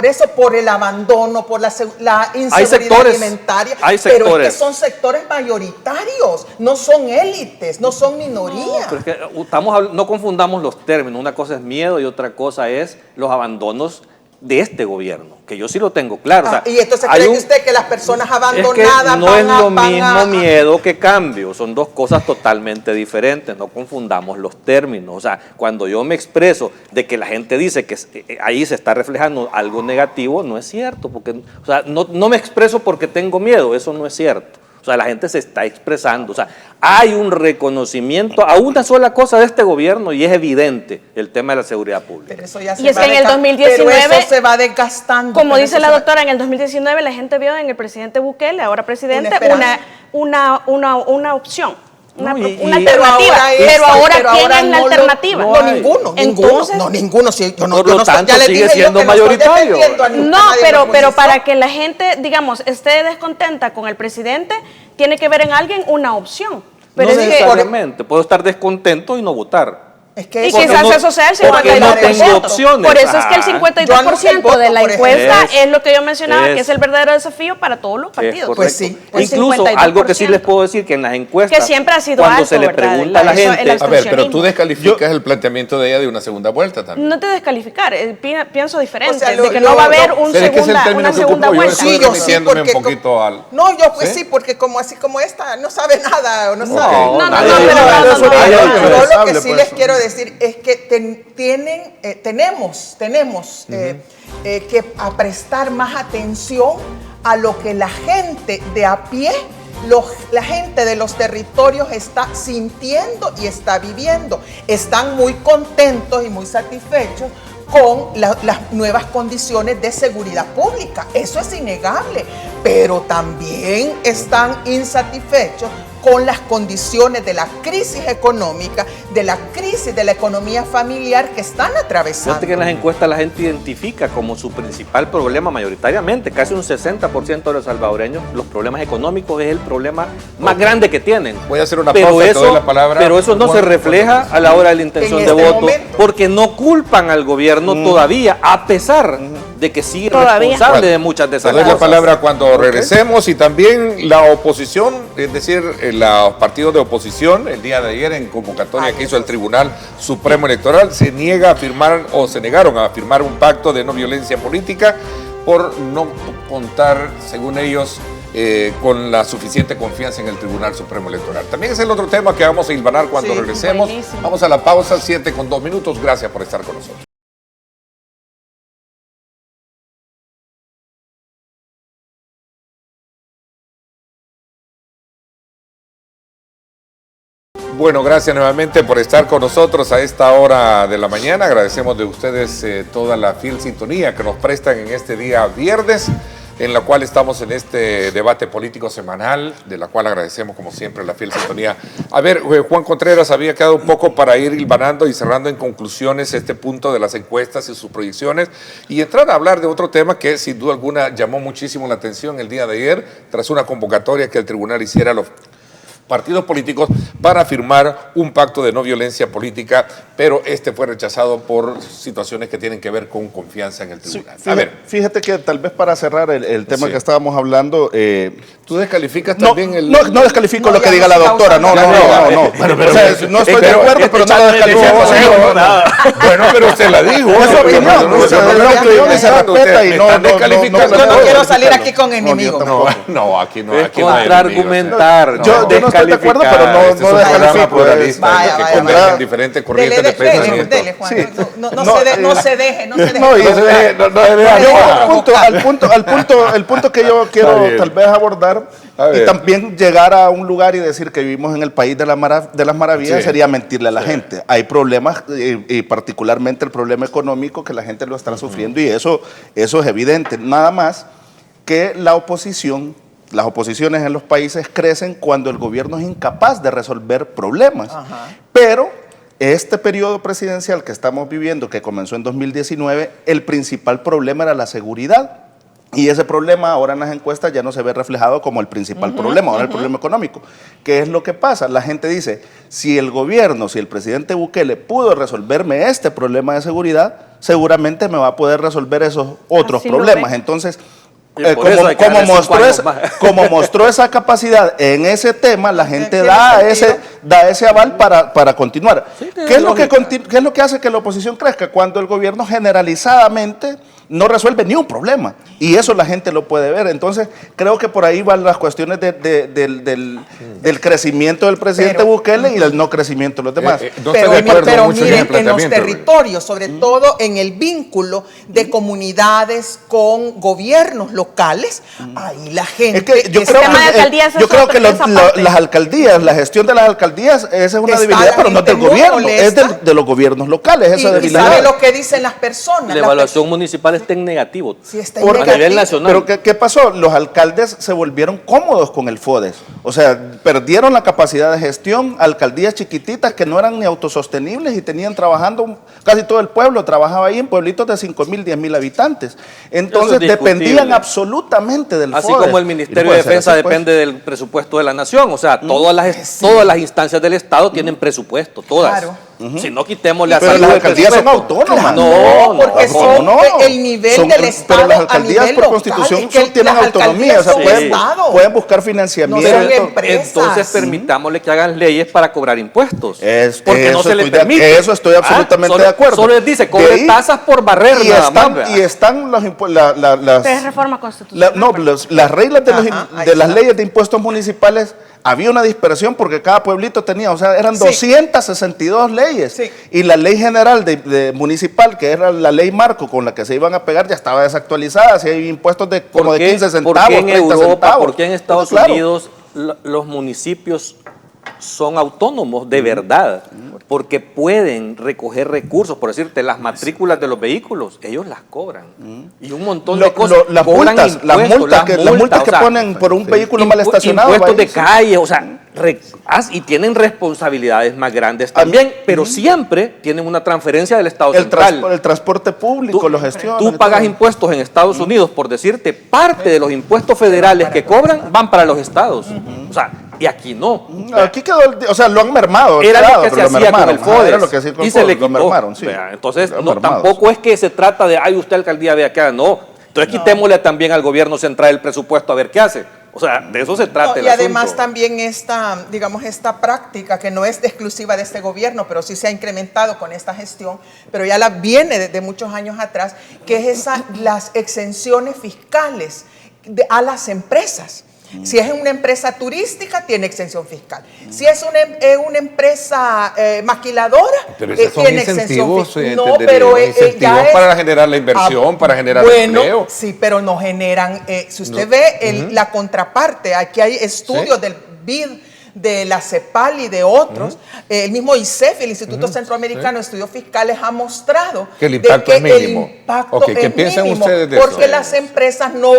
D: eso, por el abandono, por la inseguridad alimentaria. Pero es que son sectores mayoritarios, no son élites, no son minorías.
C: No, pero es que no confundamos los términos. Una cosa es miedo y otra cosa es los abandonos de este gobierno, que yo sí lo tengo claro. O sea,
D: y entonces cree usted que las personas abandonadas
C: es que no es lo mismo miedo que cambio, son dos cosas totalmente diferentes, no confundamos los términos. O sea, cuando yo me expreso de que la gente dice que ahí se está reflejando algo negativo, no es cierto, porque o sea, no me expreso porque tengo miedo, eso no es cierto. O sea, la gente se está expresando. O sea, hay un reconocimiento a una sola cosa de este gobierno y es evidente el tema de la seguridad pública.
D: Pero eso ya
E: y es que en el 2019,
D: pero eso se va desgastando.
E: Como dice la doctora, en el 2019 la gente vio en el presidente Bukele, ahora presidente, una opción. Una alternativa, pero ahora ¿quién es la alternativa?
D: Ninguno.
C: Por lo tanto, sigue siendo mayoritario.
E: No, pero para que la gente, digamos, esté descontenta con el presidente, tiene que ver en alguien una opción. Pero
C: no necesariamente, puedo estar descontento y no votar.
E: Y quizás eso sea el 52%.
C: No tengo opciones.
E: Por eso es que el 52% de la encuesta es lo que yo mencionaba, que es el verdadero desafío para todos los partidos.
D: Pues sí.
C: Incluso 52%. Algo que sí les puedo decir, que en las encuestas,
E: que siempre ha sido
C: cuando
E: alto,
C: se le pregunta a la gente...
A: A ver, pero tú descalificas el planteamiento de ella de una segunda vuelta también.
E: No te descalificar, pienso diferente, de que no va a haber una segunda vuelta.
D: Sí, yo sí, porque... un poquito al... No, yo pues sí, porque como esta no sabe nada o no sabe. No, yo lo que sí les quiero decir es que tenemos que prestar más atención a lo que la gente de a pie, la gente de los territorios está sintiendo y está viviendo. Están muy contentos y muy satisfechos con las nuevas condiciones de seguridad pública. Eso es innegable, pero también están insatisfechos con las condiciones de la crisis económica, de la crisis de la economía familiar que están atravesando.
C: Fíjate que en las encuestas la gente identifica como su principal problema mayoritariamente, casi un 60% de los salvadoreños, los problemas económicos es el problema más grande que tienen.
A: Voy a hacer una pausa, te doy la palabra.
C: Pero eso no se refleja a la hora de la intención de voto, porque no culpan al gobierno todavía, a pesar de que sigue responsable de muchas de esas cosas.
A: Te doy la palabra cuando regresemos, y también la oposición, es decir, los partidos de oposición, el día de ayer en convocatoria que hizo el Tribunal Supremo Electoral, se negaron a firmar un pacto de no violencia política por no contar, según ellos, con la suficiente confianza en el Tribunal Supremo Electoral. También es el otro tema que vamos a hilvanar cuando regresemos. Buenísimo. Vamos a la pausa, 7:02. Gracias por estar con nosotros. Bueno, gracias nuevamente por estar con nosotros a esta hora de la mañana. Agradecemos de ustedes toda la fiel sintonía que nos prestan en este día viernes, en la cual estamos en este debate político semanal, de la cual agradecemos como siempre la fiel sintonía. A ver, Juan Contreras, había quedado un poco para ir hilvanando y cerrando en conclusiones este punto de las encuestas y sus proyecciones, y entrar a hablar de otro tema que sin duda alguna llamó muchísimo la atención el día de ayer, tras una convocatoria que el tribunal hiciera a los partidos políticos para firmar un pacto de no violencia política, pero este fue rechazado por situaciones que tienen que ver con confianza en el tribunal.
B: Sí, fíjate que tal vez para cerrar el tema que estábamos hablando...
A: ¿Tú descalificas también el...?
B: No descalifico lo que diga la doctora, no. No estoy de acuerdo, pero no lo descalifico.
A: Bueno, pero usted la dijo.
B: Es su opinión, y se respeta y no
D: quiero salir aquí con enemigos.
A: No, aquí no.
C: Es contraargumentar.
B: Yo no estoy de acuerdo, pero no descalifico.
A: Que convergen diferentes corrientes de pensamiento.
D: Dele, Juan. No se deje.
B: El punto que yo quiero tal vez abordar y también llegar a un lugar y decir que vivimos en el país de las maravillas sería mentirle a la gente. Hay problemas, y particularmente el problema económico, que la gente lo está sufriendo, y eso es evidente. Nada más que las oposiciones en los países crecen cuando el gobierno es incapaz de resolver problemas. Pero este periodo presidencial que estamos viviendo, que comenzó en 2019, el principal problema era la seguridad. Y ese problema ahora en las encuestas ya no se ve reflejado como el principal problema, ahora el problema económico. ¿Qué es lo que pasa? La gente dice, si el gobierno, si el presidente Bukele pudo resolverme este problema de seguridad, seguramente me va a poder resolver esos otros problemas. Entonces, como mostró esa capacidad en ese tema, la gente da ese aval para continuar. Sí, ¿Qué es lo que hace que la oposición crezca? Cuando el gobierno generalizadamente no resuelve ni un problema, y eso la gente lo puede ver. Entonces creo que por ahí van las cuestiones del crecimiento del presidente Bukele y del no crecimiento de los demás.
D: Pero miren, en los territorios, sobre todo en el vínculo de comunidades con gobiernos locales, ahí la gente...
B: yo creo que las alcaldías, la gestión de las alcaldías, esa es una debilidad, pero no del gobierno, es de los gobiernos locales, esa debilidad.
D: ¿Sabe lo que dicen las personas?
C: La evaluación municipal está en negativo.
D: Sí, está en negativo.
C: A nivel nacional.
B: Pero ¿qué pasó? Los alcaldes se volvieron cómodos con el FODES. O sea, perdieron la capacidad de gestión. Alcaldías chiquititas que no eran ni autosostenibles y tenían trabajando, casi todo el pueblo trabajaba ahí en pueblitos de 5,000, 10,000 habitantes. Entonces dependían absolutamente del FODES.
C: Así como el Ministerio de Defensa depende del presupuesto de la nación. O sea, todas las instancias del Estado tienen presupuesto, todas. Claro. Si no, quitémosle a
B: Pero las alcaldías son autónomas.
D: No, porque son el nivel del Estado.
B: Pero las alcaldías por constitución tienen autonomía, o sea, pueden buscar financiamiento.
C: Entonces permitámosle que hagan leyes para cobrar impuestos. Porque no se les permite.
B: Eso estoy absolutamente de acuerdo.
C: Solo les dice, cobre tasas por barrer nada más.
B: Y están los
E: es reforma constitucional.
B: Las reglas de las leyes de impuestos municipales. Había una dispersión porque cada pueblito tenía, o sea, eran 262 leyes. Sí. Y la ley general de municipal, que era la ley marco con la que se iban a pegar, ya estaba desactualizada. Si hay impuestos de como de 15 centavos,
C: ¿por qué en
B: 30
C: Europa,
B: centavos?
C: por qué en Estados Unidos los municipios son autónomos de verdad? Porque pueden recoger recursos, por decirte, las matrículas de los vehículos, ellos las cobran. Y un montón de cosas.
B: Las multas que ponen por un vehículo mal estacionado.
C: Impuestos de calle, o sea, y tienen responsabilidades más grandes también, pero siempre tienen una transferencia del Estado central.
B: El transporte público lo gestiona.
C: Tú pagas impuestos en Estados Unidos, por decirte, parte de los impuestos federales que cobran van para los estados. O sea, y aquí no.
B: Aquí quedó, o sea, lo han mermado.
C: Era lo que se hacía con el FODES.
B: Era lo que hacía con el FODES, lo mermaron, sí.
C: Entonces, tampoco es que se trata de, usted alcaldía, vea qué haga. No. Entonces, quitémosle también al gobierno central el presupuesto a ver qué hace. O sea, de eso se trata el
D: y además
C: asunto.
D: También esta práctica que no es exclusiva de este gobierno, pero sí se ha incrementado con esta gestión, pero ya la viene desde muchos años atrás, que es las exenciones fiscales a las empresas. Si es una empresa turística, tiene exención fiscal. Si es una empresa maquiladora, tiene exención fiscal.
A: No, pero incentivos para generar la inversión, para generar empleo.
D: Sí, pero no generan. Si usted ve la contraparte, aquí hay estudios del BID, de la CEPAL y de otros, el mismo ICEF, el Instituto Centroamericano de Estudios Fiscales, ha mostrado
A: que el impacto es mínimo.
D: ¿Qué piensan ustedes de eso? Porque las empresas no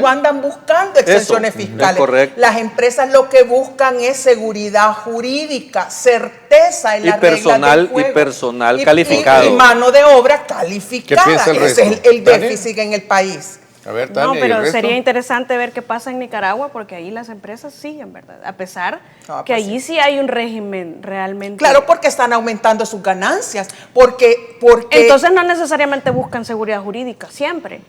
D: andan buscando exenciones fiscales. Las empresas lo que buscan es seguridad jurídica, certeza en las reglas del juego.
C: Y personal calificado.
D: Y mano de obra calificada. Ese es el déficit en el país.
A: A ver, Tania,
E: no, pero sería interesante ver qué pasa en Nicaragua, porque ahí las empresas siguen, ¿verdad? A pesar que allí sí hay un régimen realmente.
D: Claro, porque están aumentando sus ganancias, porque
E: entonces no necesariamente buscan seguridad jurídica, siempre.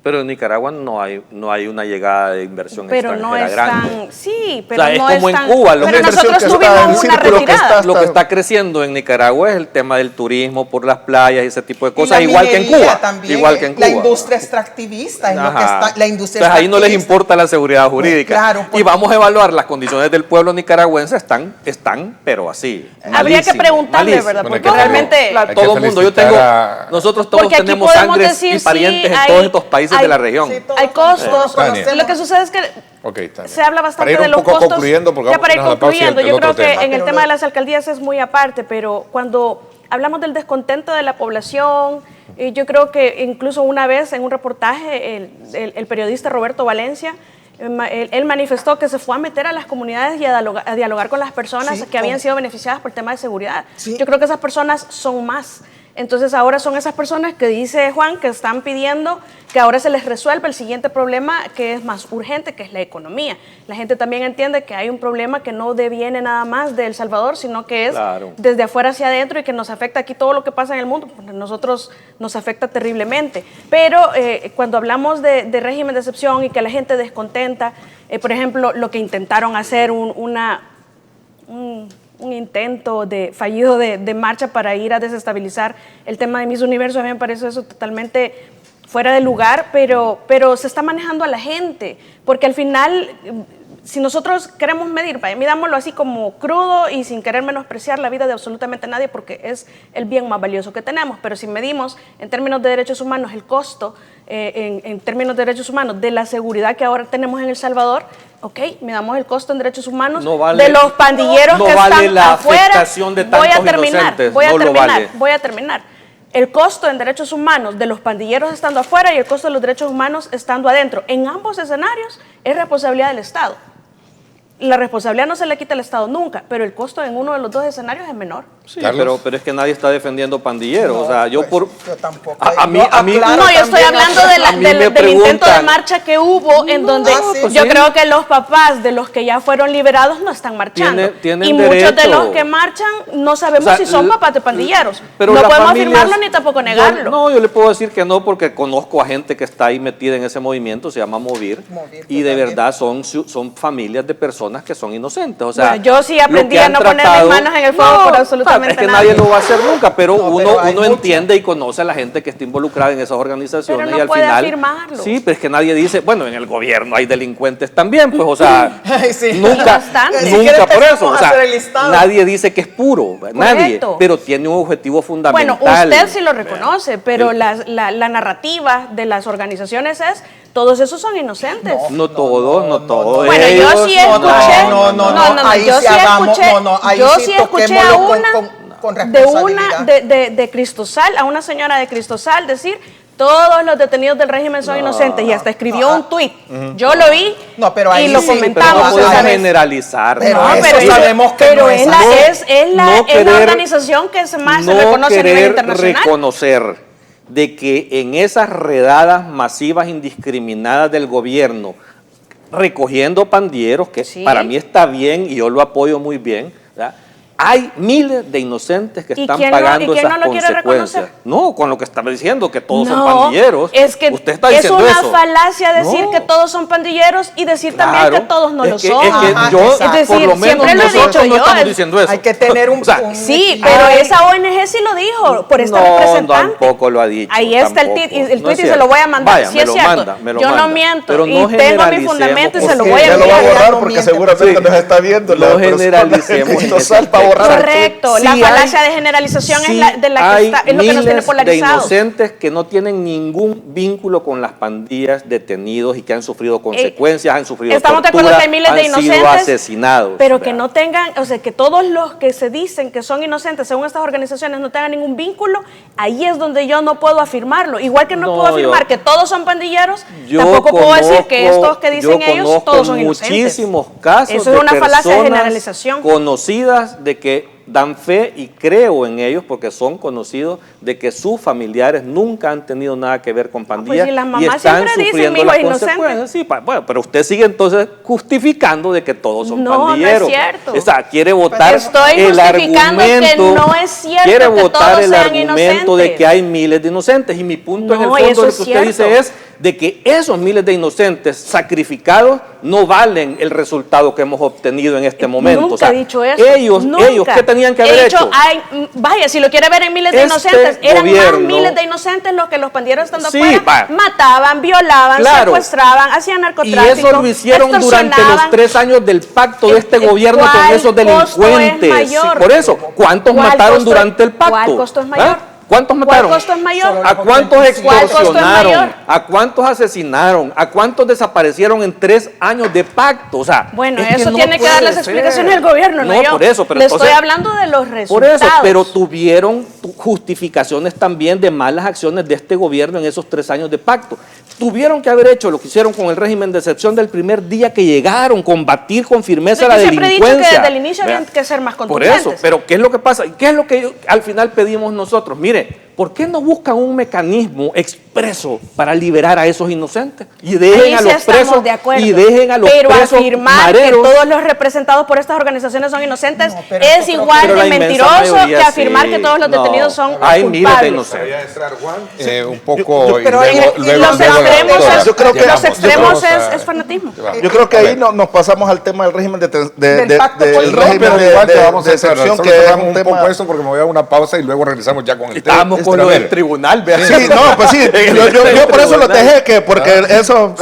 C: Pero en Nicaragua no hay una llegada de inversión extranjera grande.
E: Sí, pero
C: o sea,
E: no
C: es como
E: en
C: Cuba.
E: Pero nosotros tuvimos una retirada.
C: Lo que está creciendo en Nicaragua es el tema del turismo por las playas y ese tipo de cosas, igual que en Cuba.
D: También,
C: igual que en Cuba.
D: La industria extractivista es lo que está. La industria
C: Entonces ahí no les importa la seguridad jurídica.
D: Claro,
C: y vamos a evaluar las condiciones del pueblo nicaragüense, están, pero así.
E: Habría que preguntarle, ¿verdad? Porque realmente
C: todo el mundo, nosotros todos tenemos sangre y parientes en todos estos países de la región.
E: Hay costos. Lo que sucede es que se habla bastante de los costos. Ya para ir concluyendo, yo creo que en el tema de las alcaldías es muy aparte, pero cuando hablamos del descontento de la población, yo creo que incluso una vez en un reportaje el periodista Roberto Valencia Él manifestó que se fue a meter a las comunidades y a dialogar con las personas que habían sido beneficiadas por el tema de seguridad. Yo creo que esas personas son más. Entonces ahora son esas personas que dice Juan que están pidiendo que ahora se les resuelva el siguiente problema que es más urgente, que es la economía. La gente también entiende que hay un problema que no deviene nada más de El Salvador, sino que es desde afuera hacia adentro y que nos afecta aquí todo lo que pasa en el mundo, pues a nosotros nos afecta terriblemente. Pero cuando hablamos de régimen de excepción y que la gente descontenta, por ejemplo, lo que intentaron hacer un intento fallido de marcha para ir a desestabilizar el tema de Miss Universo, a mí me parece eso totalmente fuera de lugar, pero se está manejando a la gente, porque al final, si nosotros queremos medir, midámoslo así como crudo y sin querer menospreciar la vida de absolutamente nadie, porque es el bien más valioso que tenemos, pero si medimos en términos de derechos humanos el costo, en términos de derechos humanos, de la seguridad que ahora tenemos en El Salvador, ok, midamos el costo en derechos humanos de los pandilleros que están afuera. Voy a terminar. El costo en derechos humanos de los pandilleros estando afuera y el costo de los derechos humanos estando adentro. En ambos escenarios es responsabilidad del Estado. La responsabilidad no se le quita al Estado nunca, pero el costo en uno de los dos escenarios es menor.
C: Sí, pero es que nadie está defendiendo pandilleros.
D: No,
C: o sea, yo
D: tampoco.
E: Yo estoy hablando del intento de marcha que hubo en donde yo creo que los papás de los que ya fueron liberados no están marchando.
C: Tienen
E: y muchos de los que marchan no sabemos si son papás de pandilleros. Pero no podemos afirmarlo ni tampoco negarlo.
C: Yo le puedo decir que no porque conozco a gente que está ahí metida en ese movimiento, se llama Movir y de verdad son familias de personas que son inocentes. O sea,
E: yo sí aprendí a no poner mis manos en el fuego por absolutamente
C: es que nadie lo va a hacer nunca, pero uno entiende y conoce a la gente que está involucrada en esas organizaciones
E: pero no
C: y al
E: puede
C: final
E: afirmarlo.
C: Sí, pero es que nadie dice, bueno, en el gobierno hay delincuentes también, pues, o sea, nunca por eso, o sea, nadie dice que es puro, nadie, pero tiene un objetivo fundamental.
E: Bueno, usted sí lo reconoce, pero la narrativa de las organizaciones es todos esos son inocentes.
C: No todos.
E: Bueno, yo sí escuché a una de Cristosal, a una señora de Cristosal decir todos los detenidos del régimen son inocentes y hasta escribió un tuit. Yo lo vi y lo comentamos.
C: No podemos generalizar.
E: Pero es la organización que más se reconoce a nivel internacional.
C: Reconocer de que en esas redadas masivas indiscriminadas del gobierno, recogiendo pandilleros, que para mí está bien y yo lo apoyo muy bien, ¿verdad? Hay miles de inocentes que están pagando esas consecuencias. No, con lo que estaba diciendo, que todos son pandilleros.
E: Es que
C: usted está diciendo
E: es una falacia decir que todos son pandilleros y decir también que todos no lo son.
C: Es decir, por lo menos nosotros no estamos diciendo eso.
D: Hay que tener un...
E: Sí, pero esa ONG sí lo dijo, por esta representante.
C: No, tampoco lo ha dicho.
E: Ahí está el tweet y se lo voy a mandar. Sí es cierto, yo no miento y tengo mi fundamento y se lo voy a enviar.
B: Ya lo va a borrar porque seguramente nos está viendo.
C: No generalicemos.
E: Correcto, la falacia de generalización es lo que nos tiene polarizados.
C: De inocentes que no tienen ningún vínculo con las pandillas, detenidos y que han sufrido consecuencias, han sufrido
E: estamos de acuerdo que hay miles de inocentes,
C: sido asesinados.
E: Pero que no tengan, o sea, que todos los que se dicen que son inocentes según estas organizaciones no tengan ningún vínculo, ahí es donde yo no puedo afirmarlo. Igual que no puedo afirmar que todos son pandilleros, tampoco puedo decir que estos que dicen ellos todos son inocentes.
C: Muchísimos casos
E: eso es una falacia de generalización
C: conocidas de que dan fe y creo en ellos porque son conocidos de que sus familiares nunca han tenido nada que ver con pandillas
E: y están
C: sufriendo las consecuencias. Sí, bueno, pero usted sigue entonces justificando de que todos son pandilleros.
E: No es cierto.
C: O sea, quiere votar el argumento
E: que no es cierto
C: quiere
E: que
C: votar
E: todos
C: el
E: sean
C: argumento
E: inocentes.
C: de que hay miles de inocentes y mi punto en el fondo de lo que usted dice es de que esos miles de inocentes sacrificados no valen el resultado que hemos obtenido en este momento.
E: Nunca
C: o sea,
E: he dicho eso.
C: Ellos, ¿qué tenían que haber hecho?
E: Vaya, si lo quiere ver en miles de inocentes, eran más miles de inocentes los que los pandilleros estando afuera mataban, violaban, secuestraban, hacían narcotráfico.
C: Y eso lo hicieron durante los 3 años del pacto de este gobierno con esos delincuentes. Por eso, ¿cuántos mataron durante el pacto?
E: ¿Cuál costo es mayor?
C: ¿Cuántos mataron?
E: ¿Cuál costo es mayor?
C: ¿A cuántos extorsionaron? ¿A cuántos asesinaron? ¿A cuántos desaparecieron en 3 años de pacto? O sea,
E: bueno, eso tiene que dar las explicaciones del gobierno, no yo.
C: Por eso, pero
E: le estoy hablando de los resultados.
C: Por eso, pero tuvieron justificaciones también de malas acciones de este gobierno en esos 3 años de pacto. Tuvieron que haber hecho lo que hicieron con el régimen de excepción del primer día que llegaron, combatir con firmeza la delincuencia.
E: Siempre he dicho que desde el inicio habían que ser más contundentes.
C: Por eso, pero ¿qué es lo que pasa? ¿Qué es lo que al final pedimos nosotros? Mire, ¿por qué no buscan un mecanismo expreso para liberar a esos inocentes? Y dejen a los presos, y dejen a los
E: pero
C: presos
E: afirmar
C: mareros.
E: que todos los representados por estas organizaciones son inocentes
D: pero
E: es igual
C: pero
E: de
C: la inmensa
E: mentiroso
C: mayoría
E: que afirmar
C: sí.
E: que todos los detenidos son
C: Hay miles de
E: culpables.
C: inocentes.
A: Un poco.
D: pero
A: y luego
E: los
A: la
E: extremos,
A: doctora.
B: Yo creo que-
E: los extremos
A: Llegamos a-
E: es fanatismo.
B: Yo creo que ahí nos pasamos al tema del régimen
D: Del pacto
B: del
D: político.
B: régimen
A: Pero igual
B: de
A: que vamos a entrar,
B: excepción,
A: solo
B: que es
A: cerramos
B: un
A: un
B: tema...
A: poco esto porque me voy a una pausa y luego regresamos ya con el tema.
C: Estábamos con
A: Pero
C: lo
A: a
C: del
A: ver,
C: tribunal, vea.
B: Sí, no, pues sí, yo por eso lo dejé, que porque eso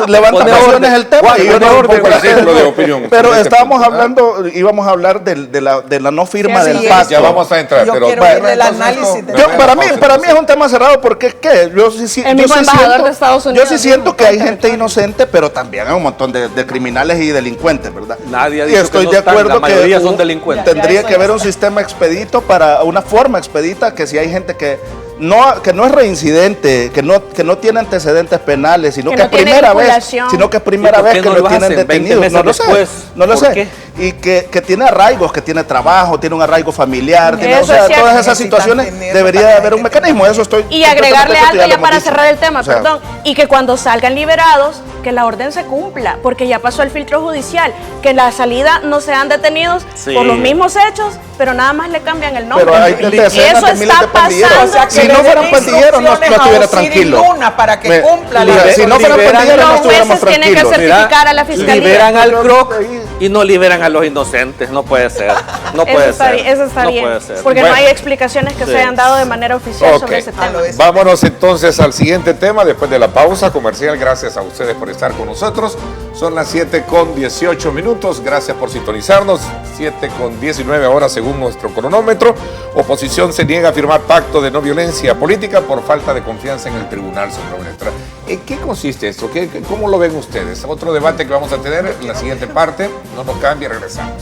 B: levanta
C: Pone
B: pasiones
C: orden.
B: el tema.
C: Juan,
B: Y yo
C: pone
B: no-
C: orden.
A: Un poco el ciclo de opinión.
B: Pero
A: sobre este
B: estábamos
A: punto, ¿verdad?
B: hablando, íbamos a hablar de la no firma
D: Sí,
B: del
D: así es.
B: pacto.
A: Ya vamos a entrar.
D: Yo
A: pero
D: quiero
A: bueno,
D: ver el
A: entonces
D: análisis
A: esto-
D: de-
B: Yo,
A: me
B: para
A: voy a
B: mí
A: pausa,
B: es un tema cerrado porque ¿qué? Yo sí,
E: El mismo embajador
B: siento,
E: de Estados Unidos
B: yo sí
E: dijo
B: siento que hay gente inocente, pero también hay un montón de criminales y delincuentes, ¿verdad?
C: Nadie ha
B: y
C: dicho
B: estoy
C: que no
B: de
C: están,
B: acuerdo
C: la mayoría
B: que
C: son delincuentes.
B: tendría
D: eso
B: que
D: ya
B: haber un
D: está.
B: sistema expedito para una forma expedita que si hay gente que no es reincidente, que no tiene antecedentes penales, sino
E: Que
B: que,
E: no
B: es
E: tiene
B: primera vez,
E: vinculación.
B: sino que es primera
C: ¿Y por
B: vez
C: qué
B: que
C: no
B: lo
C: lo
B: tienen
C: hacen 20
B: detenido.
C: meses
B: No lo sé,
C: después?
B: no lo
C: ¿Por
B: sé.
C: qué?
B: Y que tiene arraigos, que tiene trabajo, tiene un arraigo familiar, tiene,
E: Eso
B: o sea,
E: es cierto.
B: todas esas
D: Necesitan
B: situaciones
D: tener
B: debería de haber un
D: bastante
B: mecanismo. Eso estoy
E: Y agregarle
B: completamente
E: algo
B: de acuerdo,
E: ya
B: lo
E: para
B: hemos
E: cerrar el
B: dicho.
E: tema,
B: O sea,
E: perdón, y que cuando salgan liberados, que la orden se cumpla, porque ya pasó el filtro judicial, que en la salida no sean detenidos
C: Sí.
E: por los mismos hechos, pero nada más le cambian el nombre.
B: Pero hay decenas
E: Eso
B: de miles de
E: está
B: pandilleros.
E: pasando.
D: O sea, que
B: Si
D: le
B: no
D: den
B: fueran pandilleros, no
D: instrucciones a
B: estuviera
D: Osiris
B: tranquilo.
D: Luna para que cumpla la
B: si no fueran
C: liberan-
B: pandilleros, no
E: Los
B: estuviéramos
E: jueces tienen que
B: tranquilos.
E: certificar a la fiscalía.
C: Liberan al CROC
B: Ahí.
C: y no liberan a los inocentes. No puede ser. No
E: Eso
C: puede
E: está,
C: ser.
E: eso está
C: no
E: bien,
C: puede ser.
E: porque
A: Bueno.
E: no hay explicaciones que
C: Sí.
E: se hayan dado de manera oficial
A: Ok.
E: sobre ese tema.
D: lo es.
A: Vámonos entonces al siguiente tema después de la pausa comercial. Gracias a ustedes por estar con nosotros. Son las 7:18. Gracias por sintonizarnos. 7:19 ahora según nuestro cronómetro. Oposición se niega a firmar pacto de no violencia política por falta de confianza en el Tribunal Supremo Electoral. ¿En qué consiste esto? ¿Cómo lo ven ustedes? Otro debate que vamos a tener en la siguiente parte. No nos cambie, regresamos.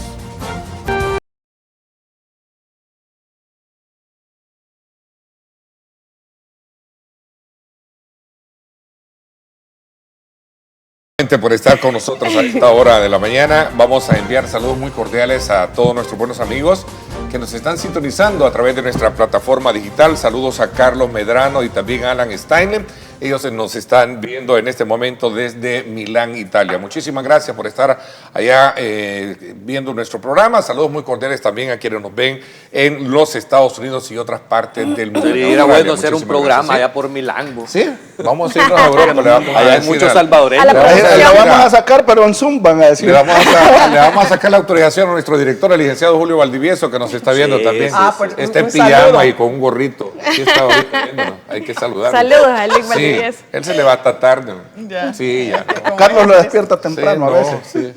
A: Por estar con nosotros a esta hora de la mañana. Vamos a enviar saludos muy cordiales a todos nuestros buenos amigos que nos están sintonizando a través de nuestra plataforma digital. Saludos a Carlos Medrano y también a Alan Steinem. Ellos nos están viendo en este momento desde Milán, Italia. Muchísimas gracias por estar allá viendo nuestro programa. Saludos muy cordiales también a quienes nos ven en los Estados Unidos y otras partes del mundo.
C: Sería bueno hacer un
A: Muchísimas
C: programa
A: gracias.
C: allá por Milán. ¿no?
A: Sí, vamos a irnos a Europa. Le vamos a
C: Allá hay
A: decir
C: muchos
A: al-
C: salvadoreños.
E: A la
B: Ahí
E: producción.
B: la vamos a sacar, pero en Zoom van a decir.
A: Le vamos a sacar la autorización a nuestro director, el licenciado Julio Valdivieso, que nos está viendo
C: Sí,
A: también.
C: sí,
D: Ah, pues,
A: Está en
D: un
A: pijama
D: saludo.
A: y con un gorrito. Sí, está ahorita viéndonos. Hay que saludarlo.
E: Saludos a Luis
A: Sí,
E: Valdivieso.
A: él se levanta tarde.
D: Ya.
A: Sí, ya.
B: Carlos lo despierta
A: Sí,
B: temprano
A: no,
B: a veces.
A: sí.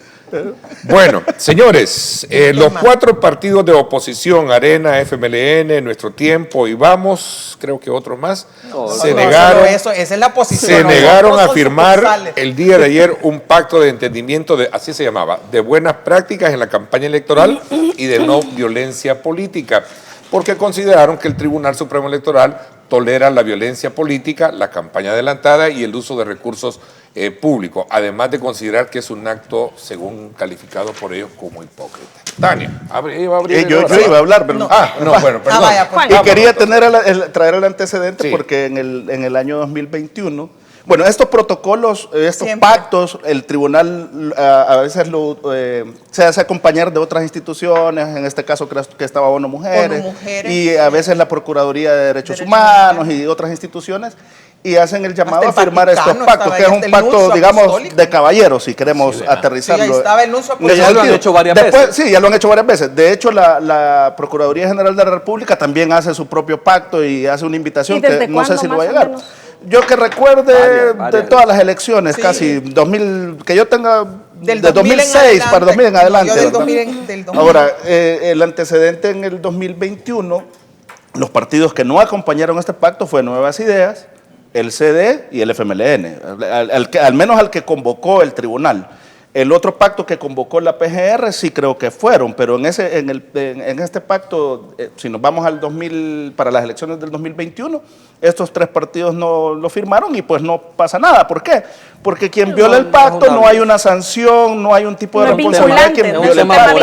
A: Bueno, señores, los 4 partidos de oposición, Arena, FMLN, Nuestro Tiempo y Vamos, creo que otro más, se
D: No,
A: negaron.
D: solo eso, esa es la posición.
A: Se
D: Nosotros
A: negaron a
D: son
A: firmar
D: sucursales.
A: el día de ayer un pacto de entendimiento, así se llamaba, de buenas prácticas en la campaña electoral y de no violencia política, porque consideraron que el Tribunal Supremo Electoral tolera la violencia política, la campaña adelantada y el uso de recursos públicos, además de considerar que es un acto, según calificado por ellos, como hipócrita. Tania, iba a abrir
B: Yo
A: ahora.
B: iba a hablar, pero
A: Bueno, perdón.
D: vaya, pues.
B: Y quería traer el antecedente
A: Sí.
B: porque en el año 2021, bueno, estos protocolos, estos
D: Siempre.
B: pactos, el tribunal a veces se hace acompañar de otras instituciones, en este caso creo que estaba ONU Mujeres,
D: ONU Mujeres,
B: y a veces la Procuraduría de Derechos
D: Derechos
B: Humanos y otras instituciones, y hacen el llamado a
D: Hasta el
B: firmar estos
D: Vaticano
B: pactos,
D: estaba
B: que es
D: ahí,
B: un
D: hasta el
B: pacto,
D: nuncio
B: digamos,
D: apostólico.
B: de caballeros, si queremos aterrizarlo.
D: Sí, ahí estaba el nuncio
B: En ese
C: apostólico. Ya lo han
B: sentido.
C: hecho varias
B: Después,
C: veces.
B: Sí, ya lo han hecho varias veces. De hecho, la Procuraduría General de la República también hace su propio pacto y hace una invitación
E: ¿Y desde
B: que no sé
E: cuándo,
B: si lo va a
E: más o
B: llegar.
E: menos?
B: Yo que recuerde
C: Varias.
B: de todas las elecciones,
D: Sí.
B: casi 2000, que yo tenga
D: Del
B: de
D: 2000 en
B: 2006 para 2000 en
D: adelante.
B: adelante.
D: No, yo del
B: ¿verdad?
D: 2000 del 2000.
B: Ahora, el antecedente en el 2021, los partidos que no acompañaron este pacto fue Nuevas Ideas, el CD y el FMLN, al menos al que convocó el tribunal. El otro pacto que convocó la PGR sí creo que fueron, pero en este pacto, si nos vamos para las elecciones del 2021, estos 3 partidos no lo firmaron y pues no pasa nada. ¿Por qué? Porque quien viola el pacto no hay una sanción, no hay un tipo de responsabilidad de quien viola el pacto.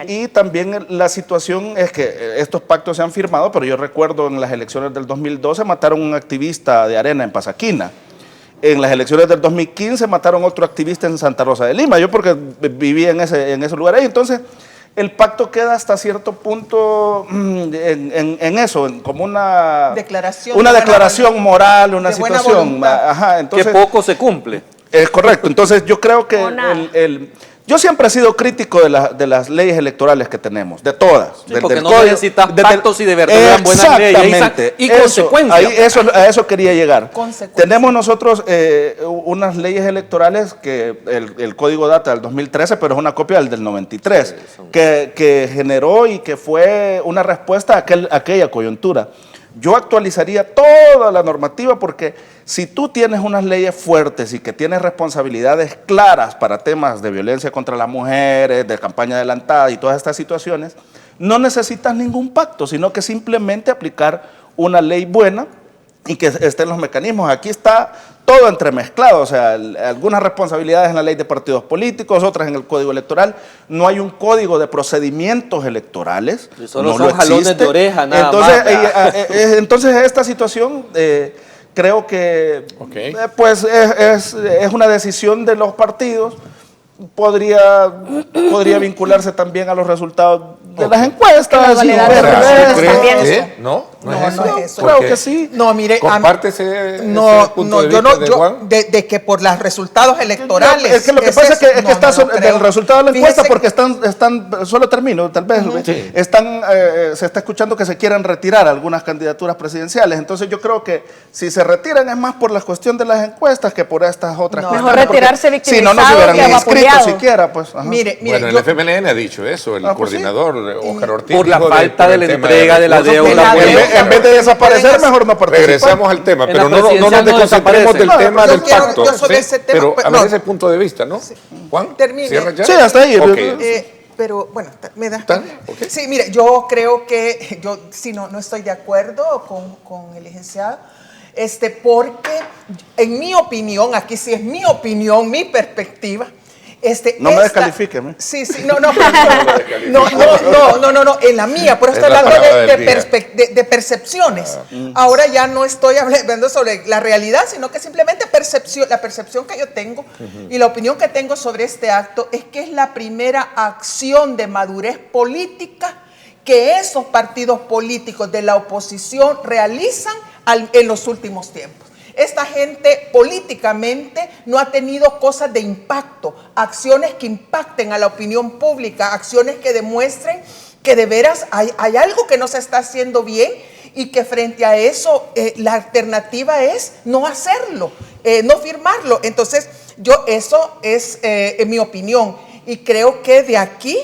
B: Y también la situación es que estos pactos se han firmado, pero yo recuerdo en las elecciones del 2012 mataron a un activista de Arena en Pasaquina. En las elecciones del 2015 mataron a otro activista en Santa Rosa de Lima, yo porque vivía en ese lugar ahí. Entonces, el pacto queda hasta cierto punto en eso, como una declaración moral, una situación. Ajá, entonces,
C: que poco se cumple.
B: Es correcto. Entonces, yo creo que yo siempre he sido crítico de las leyes electorales que tenemos, de todas.
C: Sí, porque no necesitas pactos y de verdad eran buenas leyes y consecuencias.
B: A eso quería llegar. Tenemos nosotros unas leyes electorales que el código data del 2013, pero es una copia del 93, que generó y que fue una respuesta a aquella coyuntura. Yo actualizaría toda la normativa porque si tú tienes unas leyes fuertes y que tienes responsabilidades claras para temas de violencia contra las mujeres, de campaña adelantada y todas estas situaciones, no necesitas ningún pacto, sino que simplemente aplicar una ley buena y que estén los mecanismos. Aquí está todo entremezclado, o sea, algunas responsabilidades en la ley de partidos políticos, otras en el código electoral. No hay un código de procedimientos electorales.
C: Y solo son jalones de oreja, nada más.
B: Entonces esta situación creo que pues es una decisión de los partidos. Podría vincularse también a los resultados de las encuestas.
A: No es eso.
B: Creo que sí.
D: No, mire,
A: comparte ese punto de vista de Juan.
D: De que por los resultados electorales.
B: Es que lo que pasa es que está del resultado de la encuesta, porque están solo termino, tal vez, se está escuchando que se quieren retirar algunas candidaturas presidenciales. Entonces yo creo que si se retiran es más por la cuestión de las encuestas que por estas otras cuestiones.
E: Mejor retirarse victimizado
B: que se hubieran inscrito siquiera, pues.
D: Mire,
A: bueno, el FMLN ha dicho eso, el coordinador Óscar Ortiz.
C: Por la falta de la entrega de la deuda.
B: En vez de desaparecer, mejor no participar.
A: Regresamos al tema, pero no nos desconcentremos del tema del pacto. Pero a ver ese punto de vista, ¿no? Juan, ¿cierra ya?
B: Sí, hasta ahí.
D: Pero bueno, me da.
A: Okay.
D: Sí, mire, yo creo que no estoy de acuerdo con el licenciado, porque en mi opinión, aquí sí es mi opinión, mi perspectiva.
B: No me descalifiquen.
D: Sí, no, en la mía, por eso estoy hablando de percepciones. Ahora ya no estoy hablando sobre la realidad, sino que simplemente la percepción que yo tengo y la opinión que tengo sobre este acto es que es la primera acción de madurez política que esos partidos políticos de la oposición realizan en los últimos tiempos. Esta gente políticamente no ha tenido cosas de impacto, acciones que impacten a la opinión pública, acciones que demuestren que de veras hay algo que no se está haciendo bien y que frente a eso la alternativa es no hacerlo, no firmarlo. Entonces, eso es mi opinión. Y creo que de aquí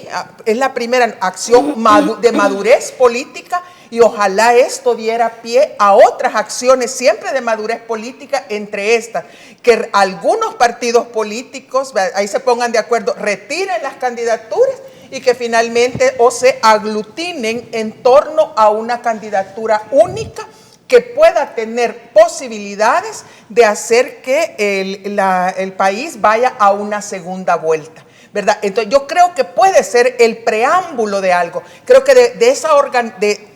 D: es la primera acción de madurez política y ojalá esto diera pie a otras acciones siempre de madurez política, entre estas, que algunos partidos políticos, ahí se pongan de acuerdo, retiren las candidaturas y que finalmente se aglutinen en torno a una candidatura única que pueda tener posibilidades de hacer que el país vaya a una segunda vuelta. ¿Verdad? Entonces yo creo que puede ser el preámbulo de algo. Creo que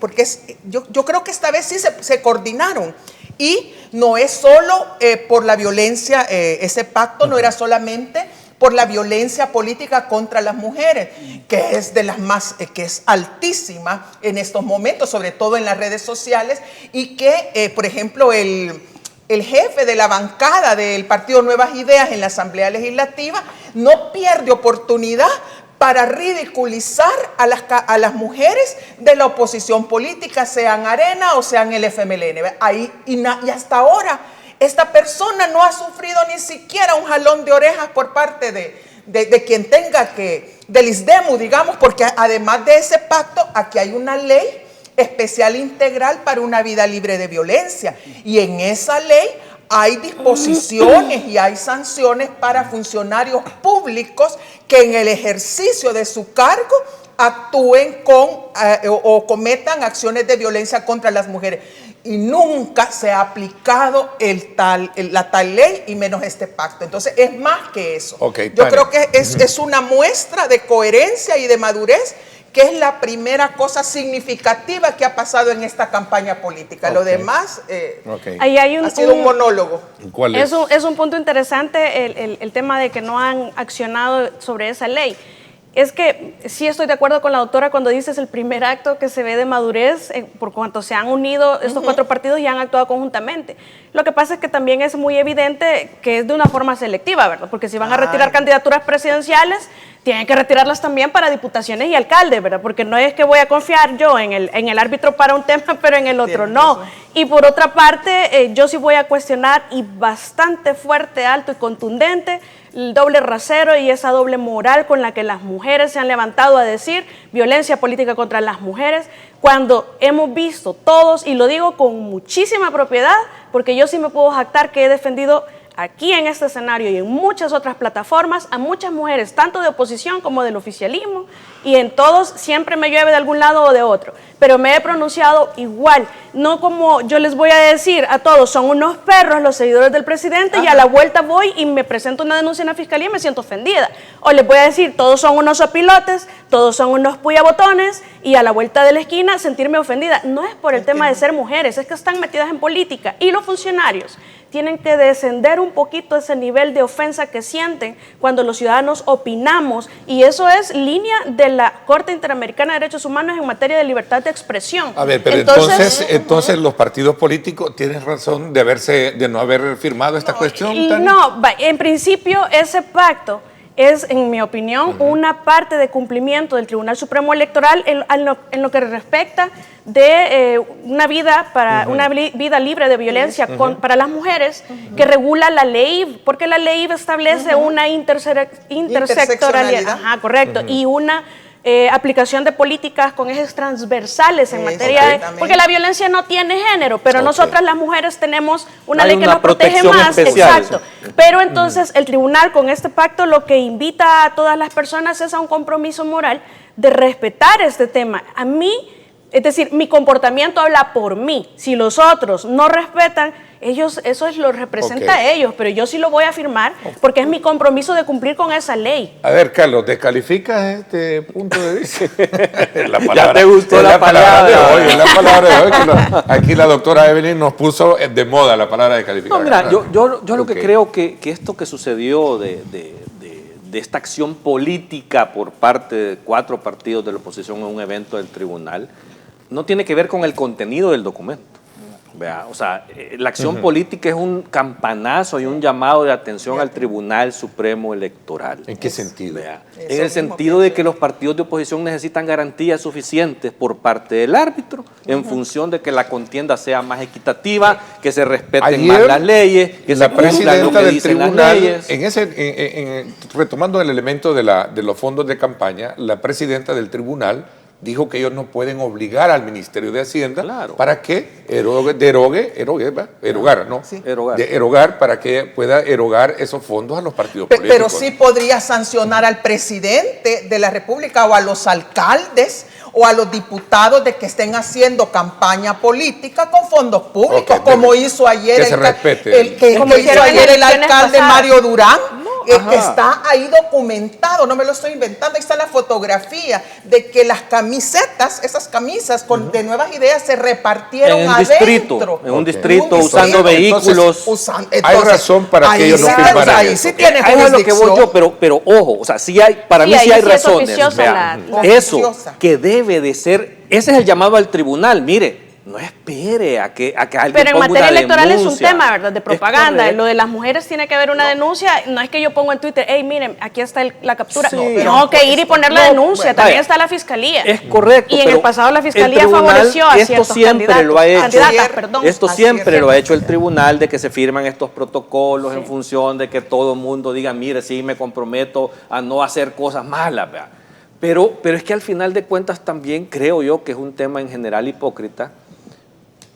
D: porque yo creo que esta vez sí se coordinaron y no es solo por la violencia, ese pacto no era solamente por la violencia política contra las mujeres, que es de las más, que es altísima en estos momentos, sobre todo en las redes sociales, y que, por ejemplo, el jefe de la bancada del Partido Nuevas Ideas en la Asamblea Legislativa no pierde oportunidad para ridiculizar a las mujeres de la oposición política, sean Arena o sean el FMLN. Y hasta ahora esta persona no ha sufrido ni siquiera un jalón de orejas por parte de quien tenga del ISDEMU, digamos, porque además de ese pacto, aquí hay una ley especial integral para una vida libre de violencia. Y en esa ley hay disposiciones y hay sanciones para funcionarios públicos que en el ejercicio de su cargo actúen o cometan acciones de violencia contra las mujeres. Y nunca se ha aplicado la tal ley y menos este pacto. Entonces es más que eso. Yo creo que es una muestra de coherencia y de madurez, que es la primera cosa significativa que ha pasado en esta campaña política. Lo demás
E: ahí hay
D: ha sido un monólogo.
A: ¿Cuál es?
E: Es un punto interesante el tema de que no han accionado sobre esa ley. Es que sí estoy de acuerdo con la doctora cuando dice es el primer acto que se ve de madurez por cuanto se han unido estos cuatro partidos y han actuado conjuntamente. Lo que pasa es que también es muy evidente que es de una forma selectiva, ¿verdad? Porque si van a retirar candidaturas presidenciales, tienen que retirarlas también para diputaciones y alcaldes, ¿verdad? Porque no es que voy a confiar yo en el árbitro para un tema, pero en el otro no. Y por otra parte, yo sí voy a cuestionar, y bastante fuerte, alto y contundente, el doble rasero y esa doble moral con la que las mujeres se han levantado a decir violencia política contra las mujeres, cuando hemos visto todos, y lo digo con muchísima propiedad, porque yo sí me puedo jactar que he defendido aquí en este escenario y en muchas otras plataformas a muchas mujeres, tanto de oposición como del oficialismo, y en todos siempre me llueve de algún lado o de otro, pero me he pronunciado igual, no como yo les voy a decir a todos, son unos perros los seguidores del presidente, y a la vuelta voy y me presento una denuncia en la fiscalía y me siento ofendida, o les voy a decir, todos son unos sopilotes, todos son unos puyabotones, y a la vuelta de la esquina sentirme ofendida. No es por el tema de ser mujeres, es que están metidas en política, y los funcionarios tienen que descender un poquito ese nivel de ofensa que sienten cuando los ciudadanos opinamos, y eso es línea de la Corte Interamericana de Derechos Humanos en materia de libertad de expresión.
A: A ver, pero entonces los partidos políticos tienen razón de no haber firmado esta cuestión, Tania.
E: No, en principio ese pacto es, en mi opinión, una parte de cumplimiento del Tribunal Supremo Electoral en lo que respecta de una vida libre de violencia para las mujeres, que regula la ley, porque la ley establece una intersectorialidad, correcto, y una aplicación de políticas con ejes transversales en materia de, porque la violencia no tiene género, pero nosotras las mujeres tenemos una ley que nos protege más, exacto. Pero entonces el tribunal con este pacto lo que invita a todas las personas es a un compromiso moral de respetar este tema. A mí, es decir, mi comportamiento habla por mí. Si los otros no respetan, ellos, eso lo representa a ellos, pero yo sí lo voy a afirmar porque es mi compromiso de cumplir con esa ley.
A: A ver, Carlos, ¿descalificas este punto de vista?
C: ¿Ya te gustó la palabra de hoy?
A: Es la palabra de hoy que aquí la doctora Evelyn nos puso de moda la palabra descalificar.
C: No, mira, yo lo que creo que esto que sucedió de esta acción política por parte de 4 partidos de la oposición en un evento del tribunal no tiene que ver con el contenido del documento. Vea, o sea, la acción política es un campanazo y un llamado de atención al Tribunal Supremo Electoral.
A: ¿En qué sentido?
C: Vea, en el sentido de que los partidos de oposición necesitan garantías suficientes por parte del árbitro en función de que la contienda sea más equitativa, que se respeten más las leyes, que
A: la
C: se cumplan lo que
A: del
C: dicen
A: tribunal,
C: las leyes.
A: Retomando el elemento de los fondos de campaña, la presidenta del tribunal dijo que ellos no pueden obligar al Ministerio de Hacienda para que erogar para que pueda erogar esos fondos a los partidos políticos.
D: Pero sí podría sancionar al presidente de la República o a los alcaldes o a los diputados de que estén haciendo campaña política con fondos públicos, como hizo ayer el alcalde Mario Durán. Que está ahí documentado, no me lo estoy inventando, ahí está la fotografía de que las camisetas, esas camisas de Nuevas Ideas se repartieron adentro.
C: En un distrito, usando vehículos.
A: Hay razón para que ellos no firmaran.
D: Ahí sí tiene
C: jurisdicción. Es lo que voy yo, pero ojo, o sea, para mí sí hay razones. Eso, que debe de ser, ese es el llamado al tribunal, mire. No espere a que alguien
E: Pero en
C: ponga
E: materia
C: una
E: electoral
C: denuncia.
E: es un tema, ¿verdad? De propaganda. Lo de las mujeres tiene que haber una denuncia. No es que yo pongo en Twitter, hey, miren, aquí está la captura.
C: Sí,
E: tengo que ir y poner la denuncia. También está la fiscalía.
C: Es correcto.
E: Y en el pasado la fiscalía favoreció a ciertos candidatos.
C: Esto siempre lo ha hecho el tribunal, de que se firman estos protocolos en función de que todo el mundo diga, mire, sí, me comprometo a no hacer cosas malas, ¿verdad? Pero es que al final de cuentas también creo yo que es un tema en general hipócrita,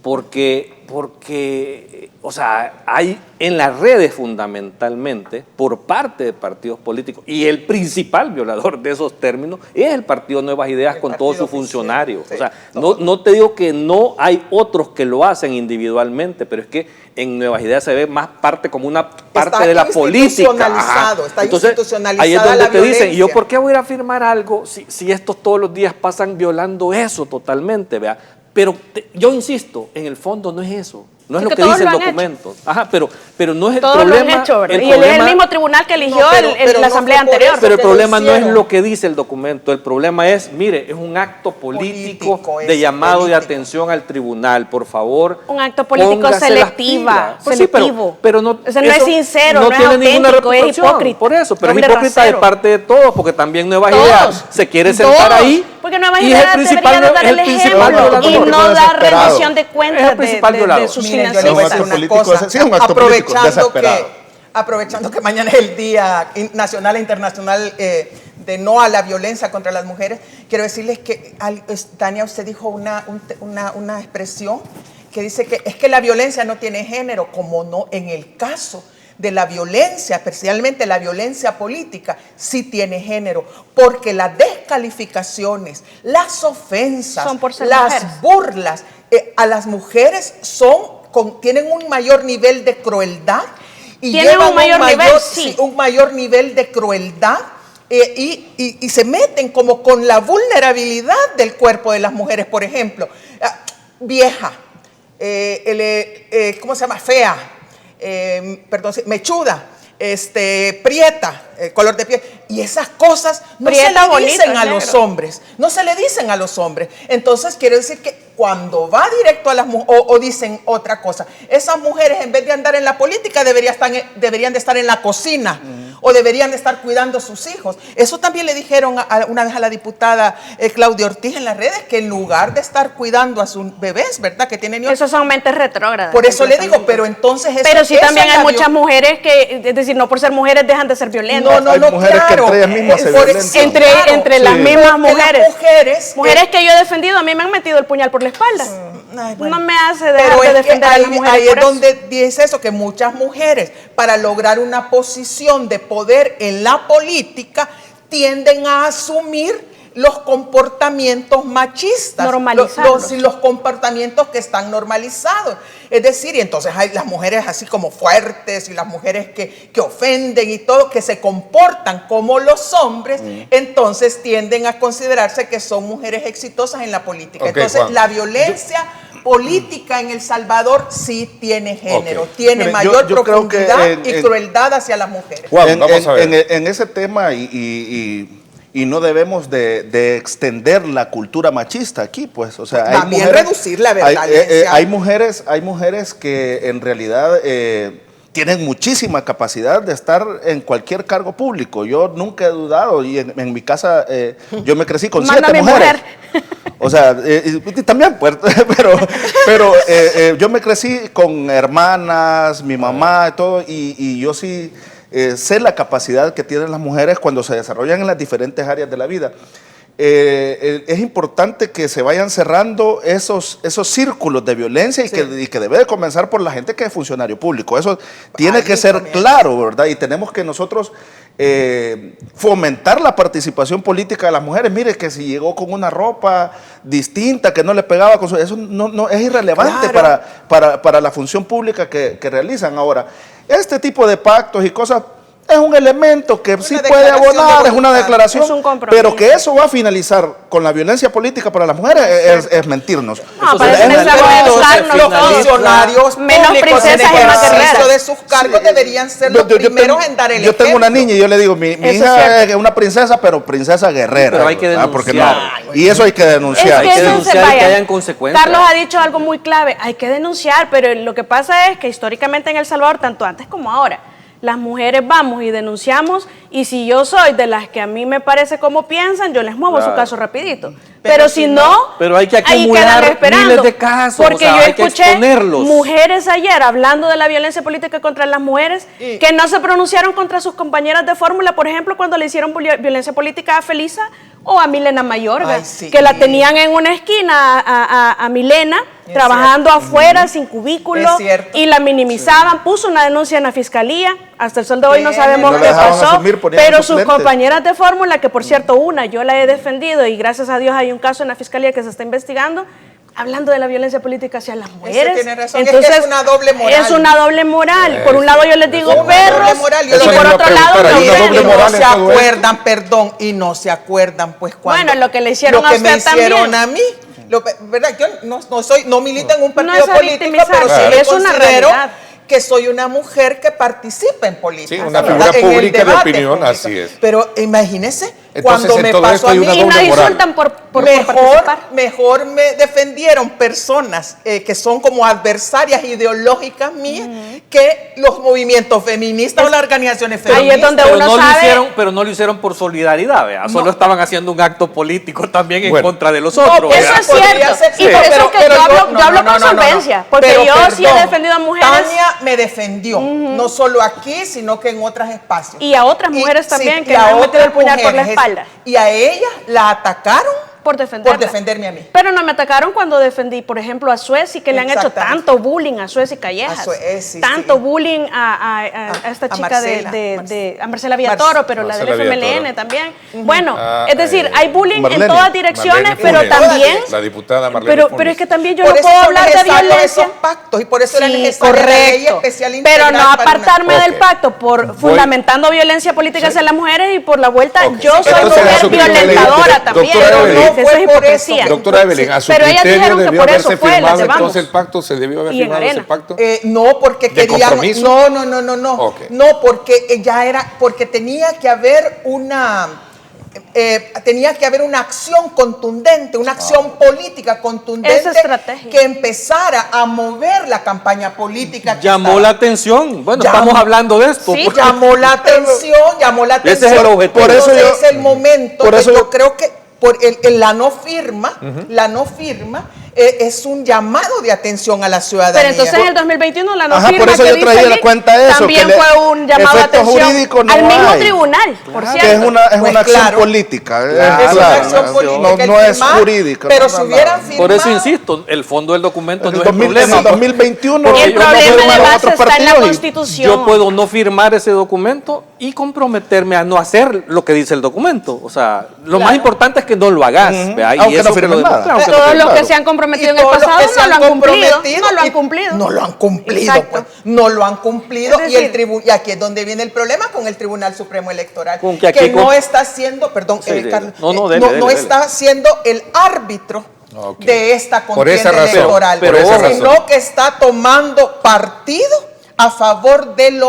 C: porque, o sea, hay en las redes fundamentalmente, por parte de partidos políticos, y el principal violador de esos términos es el Partido Nuevas Ideas con todos sus funcionarios. Sí, o sea, no te digo que no hay otros que lo hacen individualmente, pero es que en Nuevas Ideas se ve más parte como una parte de la política.
D: Está
C: Entonces,
D: institucionalizada
C: ahí es donde
D: la
C: te
D: violencia.
C: dicen, ¿y yo por qué voy a ir a afirmar algo si estos todos los días pasan violando eso totalmente, vea? Pero yo insisto, en el fondo no es eso. No es lo que dice el documento. Ajá, pero no es el
E: todos
C: problema.
E: Lo han hecho, ¿verdad?
C: El
E: y
C: problema,
E: es el mismo tribunal que eligió
D: pero
E: la asamblea anterior.
C: Pero el problema no es lo que dice el documento. El problema es, mire, es un acto político de llamado de atención al tribunal. Por favor,
E: un acto político selectivo.
C: Pues sí, pero no,
E: o sea, no es sincero, no
C: tiene
E: es
C: ninguna
E: auténtico, es
C: reputación.
E: hipócrita.
C: Por eso, pero es
E: Doble
C: hipócrita
E: rasero.
C: de parte de todos, porque también Nuevas
E: Todos.
C: Ideas se quiere sentar ahí.
E: Porque Nuevas
C: y
E: Ideas debería de dar el ejemplo y no dar rendición de cuentas de sus financiaciones.
D: Aprovechando que mañana es el Día Nacional e Internacional de no a la violencia contra las mujeres, quiero decirles que, Tania, usted dijo una expresión que dice que es que la violencia no tiene género, como no, en el caso de la violencia, especialmente la violencia política, sí tiene género, porque las descalificaciones, las ofensas, las burlas a las mujeres tienen un mayor nivel de crueldad y llevan un mayor nivel de crueldad y se meten como con la vulnerabilidad del cuerpo de las mujeres. Por ejemplo, vieja, ¿cómo se llama? Fea, mechuda, prieta, color de piel, y esas cosas no se le dicen a los hombres, no se le dicen a los hombres. Entonces quiere decir que cuando va directo a las mujeres, o dicen otra cosa, esas mujeres en vez de andar en la política deberían de estar en la cocina, o deberían de estar cuidando a sus hijos. Eso también le dijeron una vez a la diputada Claudia Ortiz en las redes, que en lugar de estar cuidando a sus bebés, ¿verdad? Que tienen niños.
E: Esos son mentes retrógradas.
D: Por eso le digo, pero entonces
E: pero sí también hay muchas mujeres que, es decir, no por ser mujeres dejan de ser violentas.
B: No, mujeres
D: claro,
B: que entre ellas mismas se violentan.
E: Entre las mismas mujeres. Mujeres que yo he defendido, a mí me han metido el puñal por la espalda.
D: Ay, bueno.
E: No me hace dejar de defender a las mujeres.
D: Ahí es donde dice eso, que muchas mujeres, para lograr una posición de poder en la política, tienden a asumir los comportamientos machistas, los comportamientos que están normalizados. Es decir, y entonces hay las mujeres así como fuertes y las mujeres que ofenden y todo, que se comportan como los hombres, entonces tienden a considerarse que son mujeres exitosas en la política. Entonces, la violencia política en El Salvador sí tiene género, tiene mayor profundidad y crueldad hacia las mujeres.
A: Vamos a ver.
B: En ese tema y no debemos de extender la cultura machista aquí, pues, o sea,
D: también reducir la verdad.
B: Hay mujeres que en realidad tienen muchísima capacidad de estar en cualquier cargo público. Yo nunca he dudado, y en mi casa yo me crecí con 7 mujeres. O sea, también, pues, pero yo me crecí con hermanas, mi mamá y todo, y yo sí sé la capacidad que tienen las mujeres cuando se desarrollan en las diferentes áreas de la vida. Es importante que se vayan cerrando esos círculos de violencia y que debe de comenzar por la gente que es funcionario público. Eso tiene que ser claro, ¿verdad? Y tenemos que nosotros fomentar la participación política de las mujeres. Mire, que si llegó con una ropa distinta, que no le pegaba con eso no es irrelevante para la función pública que realizan. Ahora, este tipo de pactos y cosas es un elemento que sí puede abonar, es una declaración, pero que eso va a finalizar con la violencia política para las mujeres es mentirnos.
E: No, para
D: los funcionarios
E: menos princesas
D: en el ejercicio de sus cargos deberían ser los primeros en dar el ejemplo.
B: Yo tengo una niña y yo le digo, mi hija es una princesa, pero princesa guerrera.
C: Pero hay que denunciar.
B: Y eso hay que denunciar.
C: Hay que denunciar y que hayan consecuencias.
E: Carlos ha dicho algo muy clave, hay que denunciar, pero lo que pasa es que históricamente en El Salvador, tanto antes como ahora, las mujeres vamos y denunciamos, y si yo soy de las que a mí me parece como piensan, yo les muevo su caso rapidito. Pero si no,
C: pero hay que acumular miles de casos,
E: porque yo escuché mujeres ayer hablando de la violencia política contra las mujeres que no se pronunciaron contra sus compañeras de fórmula, por ejemplo, cuando le hicieron violencia política a Felisa o a Milena Mayorga, que la tenían en una esquina a Milena, trabajando afuera, sin cubículo,
D: Es cierto.
E: y la minimizaban, puso una denuncia en la fiscalía, hasta el sol de hoy no sabemos
B: No la
E: qué
B: dejaban
E: pasó,
B: asumir, ponían
E: pero sus
B: suplente.
E: compañeras de fórmula, que por cierto una yo la he defendido y gracias a Dios hay un caso en la fiscalía que se está investigando, hablando de la violencia política hacia las mujeres.
D: tiene razón, es que es una doble moral.
E: Es una doble moral. Por un lado yo les digo
D: Una
E: perros,
D: doble moral.
E: y
A: Eso
E: por
A: le iba a
E: otro lado
A: preguntar,
E: me
A: ¿hay una doble
E: ofenden.
A: moral
D: no
A: en
D: se
A: todo esto?
D: acuerdan, perdón, y no se acuerdan, pues cuando
E: Bueno, lo que le hicieron
D: lo
E: a
D: que me
E: usted
D: hicieron
E: también.
D: a mí. ¿Verdad? Yo no milito en un
E: No
D: partido
E: es a
D: político,
E: victimizar,
D: pero sí
A: claro.
D: me
E: es una
D: considero
E: realidad.
D: que soy una mujer que participa en política.
A: Sí, una
D: ¿verdad?
A: figura
D: En el
A: pública de
D: debate
A: opinión,
D: público.
A: así es.
D: Pero imagínese,
A: Entonces,
D: cuando
A: en
D: me
A: todo
D: pasó
A: esto
D: a
A: hay
D: mí,
A: una
E: Y
A: doble
E: nos
A: moral.
E: insultan por participar.
D: mejor me defendieron personas que son como adversarias ideológicas mías que los movimientos feministas o las organizaciones
E: Ahí
D: feministas.
E: es donde
C: Pero
E: uno
C: no,
E: sabe.
C: pero no lo hicieron por solidaridad, ¿vea? Solo estaban haciendo un acto político también en
A: Bueno.
C: contra de los
D: No,
C: otros.
D: pues,
E: Eso
C: ¿vea?
E: es
D: podría
E: cierto.
D: ser,
E: Y por eso
D: pero-
E: es que
D: pero
E: yo hablo,
D: no,
E: yo hablo
D: no,
E: con
D: no, no, no.
E: solvencia. Porque
D: Pero,
E: yo sí he
D: perdón,
E: defendido a mujeres.
D: Tania me defendió, no solo aquí, sino que en otros espacios.
E: Y a otras mujeres también,
D: sí,
E: que
D: y
E: le
D: a
E: han metido el
D: otras
E: puñal por la
D: mujeres.
E: espalda.
D: Y a ella la atacaron
E: Por
D: defenderme a mí.
E: Pero no me atacaron cuando defendí, por ejemplo, a Suez, y que le han hecho
D: Exactamente.
E: tanto bullying a Suez y Callejas.
D: A Suez, sí,
E: tanto
D: sí.
E: bullying a esta
D: a
E: chica
D: Marcela,
E: a Marcela Villatoro, pero la del
A: Marcela
E: FMLN
A: Villatoro.
E: también. Bueno,
A: Ah,
E: es decir, hay bullying
B: Marlene.
E: en todas direcciones,
A: Marlene
E: pero
A: Funes,
E: también.
A: la diputada Marlene
E: Pero
A: Funes.
E: es que también yo
D: Por
E: no
D: eso
E: puedo
D: son
E: hablar de
D: necesarios
E: violencia.
D: esos pactos y por eso era
E: Sí,
D: necesaria la ley
E: correcto.
D: especial
E: Pero
D: integral
E: no
D: para una-
E: apartarme del
A: Ok.
E: pacto por fundamentando violencia política hacia las mujeres y por la vuelta
A: Ok.
E: yo soy
A: Entonces, a
E: mujer
A: su criterio,
E: violentadora también.
A: doctora Evelyn,
E: Eso
D: no fue
E: es
D: por
E: hipocresía.
D: eso.
A: Doctora Evelyn, a su
E: Pero ellas
A: criterio
E: dijeron que
A: debió
E: por eso
A: haberse
E: fue, las
A: firmado
E: llevamos.
A: entonces el pacto, se debió haber
E: Y en
A: firmado ese
E: arena.
A: pacto.
D: No, porque
A: ¿De
D: querían.
A: compromiso?
D: No.
A: Ok.
D: No, porque ya era. Porque tenía que haber una. Tenía que haber una acción contundente, una acción política contundente
E: Esa estrategia.
D: que empezara a mover la campaña política. que
C: Llamó
D: estaba.
C: la atención. Bueno,
D: Llamó-
C: estamos hablando de esto.
E: Sí,
C: porque-
D: Llamó la atención.
C: Ese es el objetivo.
B: Por eso
D: Entonces,
B: yo-
D: es el momento.
B: por eso
D: yo
B: yo-
D: creo que por la no firma, es un llamado de atención a la ciudadanía.
E: Pero entonces en el 2021 la no
B: Ajá,
E: firma
B: por eso
E: que
B: yo
E: dice
B: traía la
E: Lick
B: cuenta de eso,
E: también
B: que
E: fue un llamado de
B: efecto
E: atención
B: jurídico no
E: al mismo
B: hay.
E: tribunal, por
B: Que
E: cierto.
B: es una
D: Pues
B: acción
D: claro.
B: política.
D: Es una
B: claro,
D: acción política.
B: no,
D: el
B: no es
D: firmar,
B: jurídica.
D: Pero
B: no,
D: si
B: no,
D: hubieran
B: no.
D: firmado.
C: Por eso insisto, el fondo del documento
B: En
C: no
B: el,
C: es el problema.
B: 2021
E: El
B: ellos no
E: problema de
B: firmaron
E: base
B: otros
E: está en la
B: partidos y-
E: Constitución.
C: Yo puedo no firmar ese documento y comprometerme a no hacer lo que dice el documento. O sea, lo más importante es que no lo hagas. ¿vea? Y
B: Aunque
C: eso
B: no
C: que
B: firmes
C: lo
B: nada.
C: demuestre, aunque no
E: Todos
C: firmes.
E: los que se han comprometido en
D: Y
E: el
D: todos los
E: pasado
D: que se
E: no
D: han
E: lo han cumplido.
D: comprometido
E: No lo han
D: y-
E: cumplido.
D: No lo han cumplido,
E: Exacto.
D: pues. No lo han cumplido.
E: Es
D: Y,
E: decir-
D: y aquí es donde viene el problema con el Tribunal Supremo Electoral.
C: Con que aquí
D: no
C: con-
D: está siendo, perdón,
C: Sí, sí.
D: Carlos,
C: No,
D: no
C: dele.
D: está siendo el árbitro
A: Ok.
D: de esta
A: Por esa
D: contienda
A: razón,
D: electoral,
C: por esa
D: sino
A: razón.
D: que está tomando partido a favor del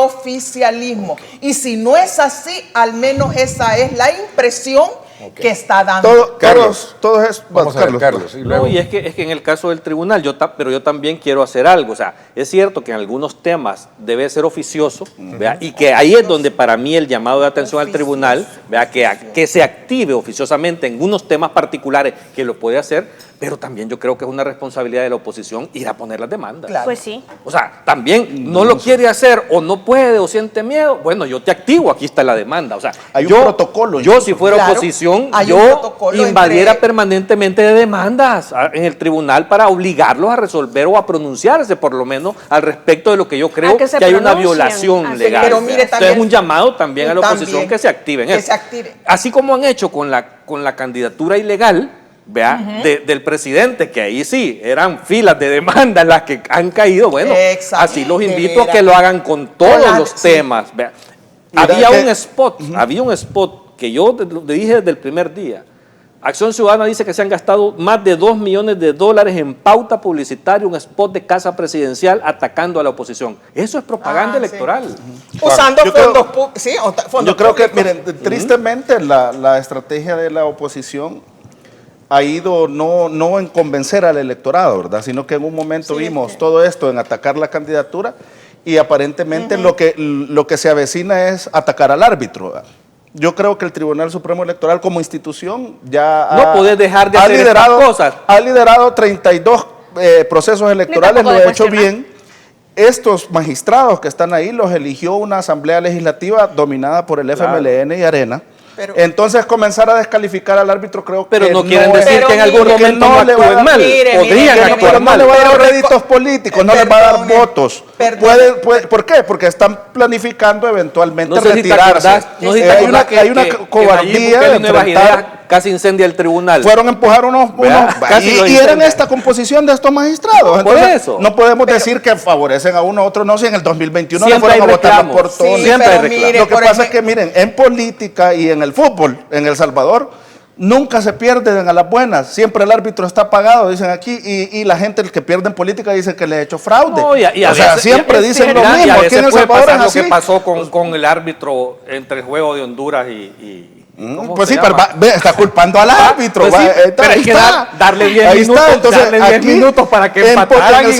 D: oficialismo. Y si no es así, al menos esa es la impresión que está dando.
A: Carlos.
B: Todos es,
A: Vamos a ver, Carlos. Y luego,
C: No, y es que en el caso del tribunal, pero yo también quiero hacer algo. O sea, es cierto que en algunos temas debe ser oficioso, ¿vea? Y que ahí es donde para mí el llamado de atención al tribunal, ¿vea? Que se active oficiosamente en unos temas particulares que lo puede hacer, pero también yo creo que es una responsabilidad de la oposición ir a poner las demandas.
D: Claro.
E: Pues sí.
C: O sea, también no lo quiere hacer o no puede o siente miedo. Bueno, yo te activo, aquí está la demanda. O sea,
B: Hay un
C: yo,
B: protocolo,
C: Yo, si fuera
D: Claro,
C: oposición,
D: hay un
C: yo
D: protocolo
C: invadiera
D: entre-
C: permanentemente de demandas en el tribunal para obligarlos a resolver o a pronunciarse, por lo menos, al respecto de lo que yo creo
E: A
C: que,
E: que se
C: hay una
E: pronuncien.
C: violación
E: Así
C: legal.
D: Pero mire,
C: Entonces,
D: también-
C: es un llamado también a la oposición
D: También,
C: que se active en
D: que
C: eso.
D: se active.
C: Así como han hecho con la candidatura ilegal, ¿vea? Del presidente, que ahí sí, eran filas de demandas las que han caído. Bueno,
D: Exacto.
C: así los
D: De
C: invito a
D: veras.
C: que lo hagan con todos
D: Con la-
C: los
D: sí.
C: temas. ¿vea?
B: Mira
C: Había
B: que-
C: un spot que yo le dije desde el primer día. Acción Ciudadana dice que se han gastado más de $2 millones en pauta publicitaria, un spot de casa presidencial atacando a la oposición. Eso es propaganda
D: Ah, sí.
C: electoral.
D: Usando
B: Yo creo-
D: fondos públicos. Sí, fondos
B: Yo creo que,
D: públicos.
B: miren, tristemente la estrategia de la oposición ha ido no en convencer al electorado, ¿verdad? Sino que en un momento
D: Sí,
B: vimos
D: sí.
B: todo esto en atacar la candidatura y aparentemente lo que se avecina es atacar al árbitro, ¿verdad? Yo creo que el Tribunal Supremo Electoral como institución ya
C: No podés dejar de
B: ha
C: hacer estas cosas.
B: Ha liderado 32 procesos electorales, lo
E: tampoco
B: ha
E: de
B: hecho
E: cuestionar.
B: bien. Estos magistrados que están ahí los eligió una asamblea legislativa dominada por el FMLN y Arena. Entonces comenzar a descalificar al árbitro creo
C: pero
B: que
C: no quieren decir que en algún momento no actúen mal. Podrían actuar mal.
B: No le va a dar réditos políticos, no les va a dar votos. ¿Por qué? Porque están planificando eventualmente retirarse.
C: Hay
B: una cobardía de enfrentar.
C: Casi incendia el tribunal.
B: Fueron a empujar unos y eran esta composición de estos magistrados.
C: Por
B: Entonces,
C: eso.
B: No podemos decir que favorecen a uno u otro, no, si en el 2021 le
C: siempre
B: fueron a votar por
C: reclamos.
B: todos.
C: Siempre hay reclamos.
B: Lo que pasa es que, miren, en política y en el fútbol, en El Salvador, nunca se pierden a las buenas. Siempre el árbitro está pagado, dicen aquí, y la gente el que pierde en política dice que le ha hecho fraude.
C: No,
B: o sea, siempre dicen lo mismo.
C: Aquí en El Salvador es así. Lo que pasó con el árbitro entre el juego de Honduras y
B: pues sí, pero está culpando al árbitro.
C: Pues sí, pero hay que darle 10 minutos,
B: entonces,
C: darle 10 minutos para que empataran
B: en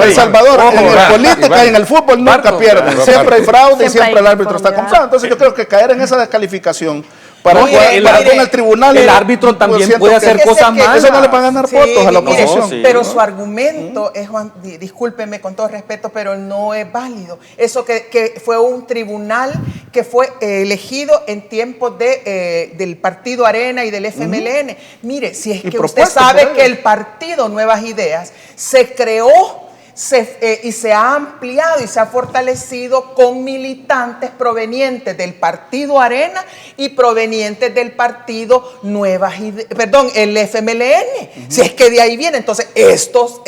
B: El Salvador, en la política y en el fútbol nunca pierden. Siempre hay fraude y siempre el árbitro está comprado. Entonces yo creo que caer en esa descalificación para con el tribunal.
C: El árbitro también puede hacer cosas malas.
B: Eso no le van a ganar votos a la oposición.
D: Pero su argumento es, Juan, discúlpeme con todo respeto, pero no es válido. Eso que fue un tribunal que fue elegido en tiempos del Partido Arena y del FMLN. Mire, si es que usted sabe que el partido Nuevas Ideas se creó y se ha ampliado y se ha fortalecido con militantes provenientes del Partido Arena y provenientes del Partido Nuevas Ideas, perdón, el FMLN. Si es que de ahí viene. Entonces, estos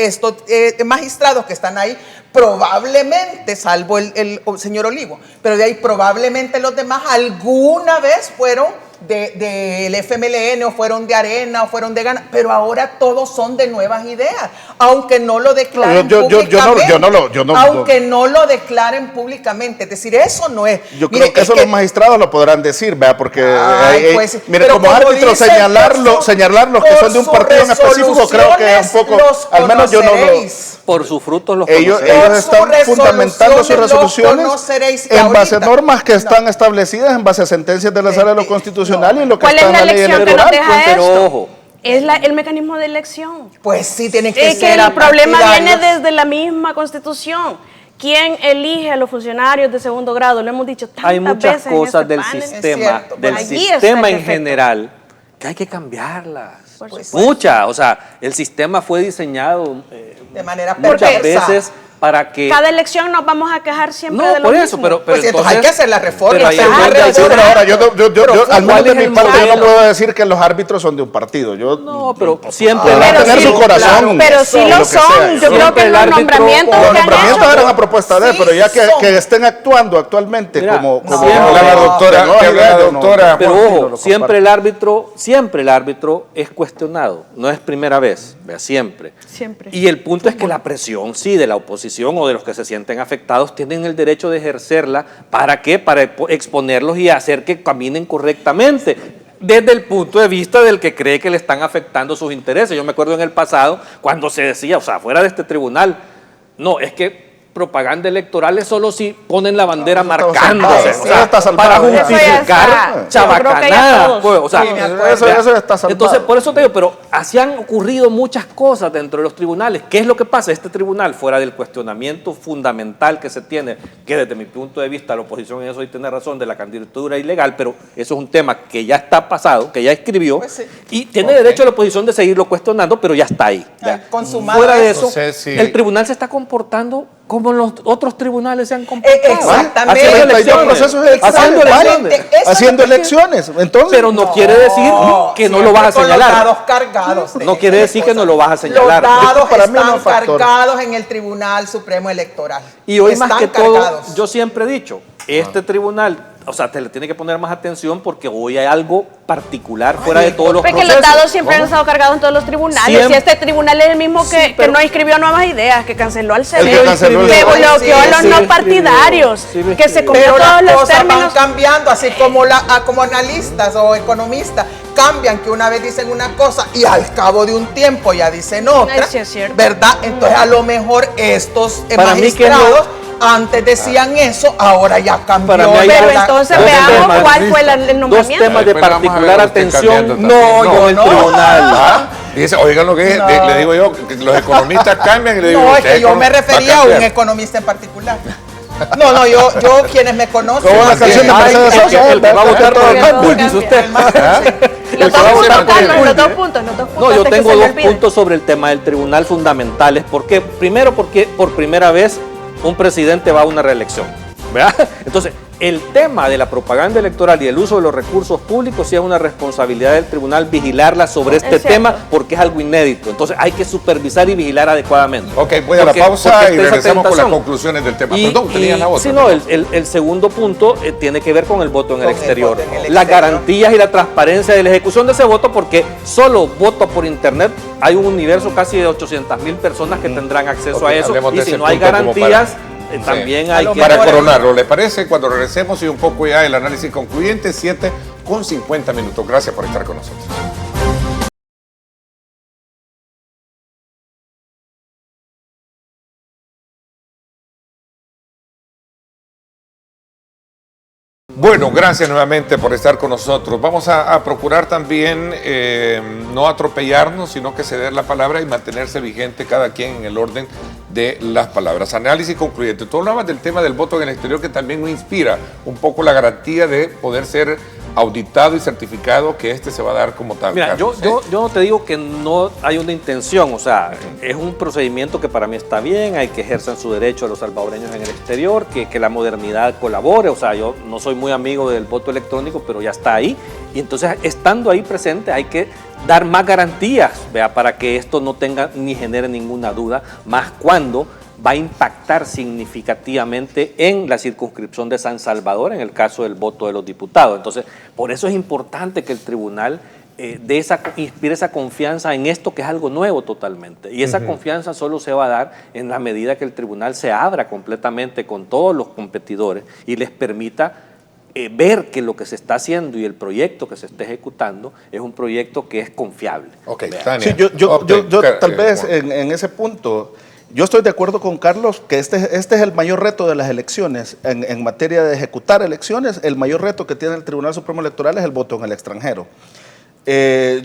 D: magistrados que están ahí, probablemente, salvo el señor Olivo, pero de ahí probablemente los demás alguna vez fueron del FMLN o fueron de Arena o fueron de Gana, pero ahora todos son de Nuevas Ideas, aunque no lo declaren públicamente. Aunque no lo declaren públicamente, es decir, eso no es.
B: Yo creo que eso los magistrados lo podrán decir, ¿verdad? Porque mire, como árbitro señalar los que son de un partido en específico, creo que es un poco, al menos yo no lo.
C: Por sus frutos los
B: ellos están fundamentando sus resoluciones en base a normas que están establecidas, en base a sentencias de la Sala de lo Constitucional y en lo que está en la ley electoral.
E: ¿Cuál es la elección que nos deja esto? Es el mecanismo de elección.
D: Pues sí, tiene que ser.
E: Es que el problema viene desde la misma Constitución. ¿Quién elige a los funcionarios de segundo grado? Lo hemos dicho tantas veces.
C: Hay muchas cosas del sistema en general que hay que cambiarlas. Muchas, o sea, el sistema fue diseñado
D: de manera
C: muchas veces para que
E: cada elección nos vamos a quejar siempre de lo
C: por
E: mismo.
C: eso, pero
D: pues entonces hay que hacer la reforma.
B: Pero ahora yo al menos de mi parte yo no puedo decir que los árbitros son de un partido.
C: No, pero siempre
B: van a tener su corazón.
E: Pero sí lo son. Yo creo que los nombramientos
B: eran a propuesta de él, pero ya que estén actuando actualmente como
A: la doctora.
C: Pero ojo, siempre el árbitro es cuestionado. No es primera vez, siempre. Y el punto es que la presión, sí, de la oposición o de los que se sienten afectados tienen el derecho de ejercerla. ¿Para qué? Para exponerlos y hacer que caminen correctamente desde el punto de vista del que cree que le están afectando sus intereses. Yo me acuerdo en el pasado cuando se decía, o sea, fuera de este tribunal, no, es que propaganda electoral es solo si ponen la bandera marcándose, para justificar chabacanadas.
B: Eso está salvado.
C: Entonces, por eso te digo, pero así han ocurrido muchas cosas dentro de los tribunales. ¿Qué es lo que pasa? Este tribunal, fuera del cuestionamiento fundamental que se tiene, que desde mi punto de vista la oposición en eso tiene razón, de la candidatura ilegal, pero eso es un tema que ya está pasado, que ya escribió, pues sí, y tiene derecho a la oposición de seguirlo cuestionando, pero ya está ahí. Fuera de eso, el tribunal se está comportando como los otros tribunales se han comportado.
D: Exactamente.
B: Haciendo elecciones. Entonces,
C: pero no quiere decir que no lo vas a señalar.
D: Los dados cargados.
C: No quiere decir que no lo vas a señalar.
D: Los dados están cargados en el Tribunal Supremo Electoral.
C: Y hoy más que todo, yo siempre he dicho, este tribunal, o sea, te le tiene que poner más atención porque hoy hay algo particular fuera de todos los procesos.
E: Porque los dados siempre han estado cargados en todos los tribunales. Y este tribunal es el mismo que no inscribió Nuevas Ideas, que canceló al CNE, que bloqueó a los no partidarios, que se comió todos los términos.
D: Van cambiando, así como analistas o economistas cambian, que una vez dicen una cosa y al cabo de un tiempo ya dicen otra, ¿verdad? Entonces a lo mejor estos magistrados antes decían eso, ahora ya cambió.
E: Pero entonces veamos cuál fue el nombramiento.
C: Dos temas de particular atención. No, el tribunal.
A: Dice, oigan lo que le digo yo, que los economistas cambian. Y le digo,
D: no, es que yo me refería a un economista en particular. No, yo quienes me conocen.
B: Como una canción de Mercedes Sosa.
C: El que va a votar por el cambio, dice usted.
E: Los dos puntos, Carlos, los dos puntos.
C: No, yo
E: antes que
C: tengo
E: se me
C: dos
E: olvide.
C: puntos sobre el tema del tribunal fundamentales. Porque, primero, porque por primera vez un presidente va a una reelección, ¿verdad? Entonces, el tema de la propaganda electoral y el uso de los recursos públicos sí es una responsabilidad del tribunal vigilarla sobre este
E: Es cierto.
C: tema porque es algo inédito. Entonces, hay que supervisar y vigilar adecuadamente.
A: Ok, voy a la pausa
C: porque
A: y
C: está esa
A: regresamos con las
C: tentación.
A: conclusiones del tema. Perdón, tenían la otra.
C: Sí, no, el segundo punto tiene que ver con el voto en el
D: Con el
C: exterior.
D: voto en el
C: Las
D: exterior.
C: garantías y la transparencia de la ejecución de ese voto, porque solo voto por internet, hay un universo casi de 800,000 personas que tendrán acceso
A: Ok,
C: a eso.
A: hablemos de
C: Y si
A: ese
C: no hay
A: punto como
C: garantías,
A: para-
C: también
A: Sí.
C: hay que...
A: Para coronarlo, ¿le parece? Cuando regresemos y un poco ya el análisis concluyente, 7:50. Gracias por estar con nosotros. Bueno, gracias nuevamente por estar con nosotros. Vamos a procurar también no atropellarnos, sino que ceder la palabra y mantenerse vigente cada quien en el orden de las palabras. Análisis concluyente. Tú hablabas del tema del voto en el exterior, que también me inspira un poco la garantía de poder ser auditado y certificado que este se va a dar como tal.
C: Mira,
A: Carlos,
C: yo no te digo que no hay una intención, o sea, es un procedimiento que para mí está bien, hay que ejercer su derecho a los salvadoreños en el exterior, que la modernidad colabore, o sea, yo no soy muy amigo del voto electrónico, pero ya está ahí, y entonces estando ahí presente hay que dar más garantías, vea, para que esto no tenga ni genere ninguna duda, más cuando va a impactar significativamente en la circunscripción de San Salvador, en el caso del voto de los diputados. Entonces, por eso es importante que el tribunal inspire esa confianza en esto que es algo nuevo totalmente. Y esa confianza solo se va a dar en la medida que el tribunal se abra completamente con todos los competidores y les permita ver que lo que se está haciendo y el proyecto que se está ejecutando es un proyecto que es confiable.
A: Ok,
C: Vea.
A: Tania.
B: Sí, yo tal vez
A: Juan.
B: en ese punto, yo estoy de acuerdo con Carlos que este es el mayor reto de las elecciones. En materia de ejecutar elecciones, el mayor reto que tiene el Tribunal Supremo Electoral es el voto en el extranjero.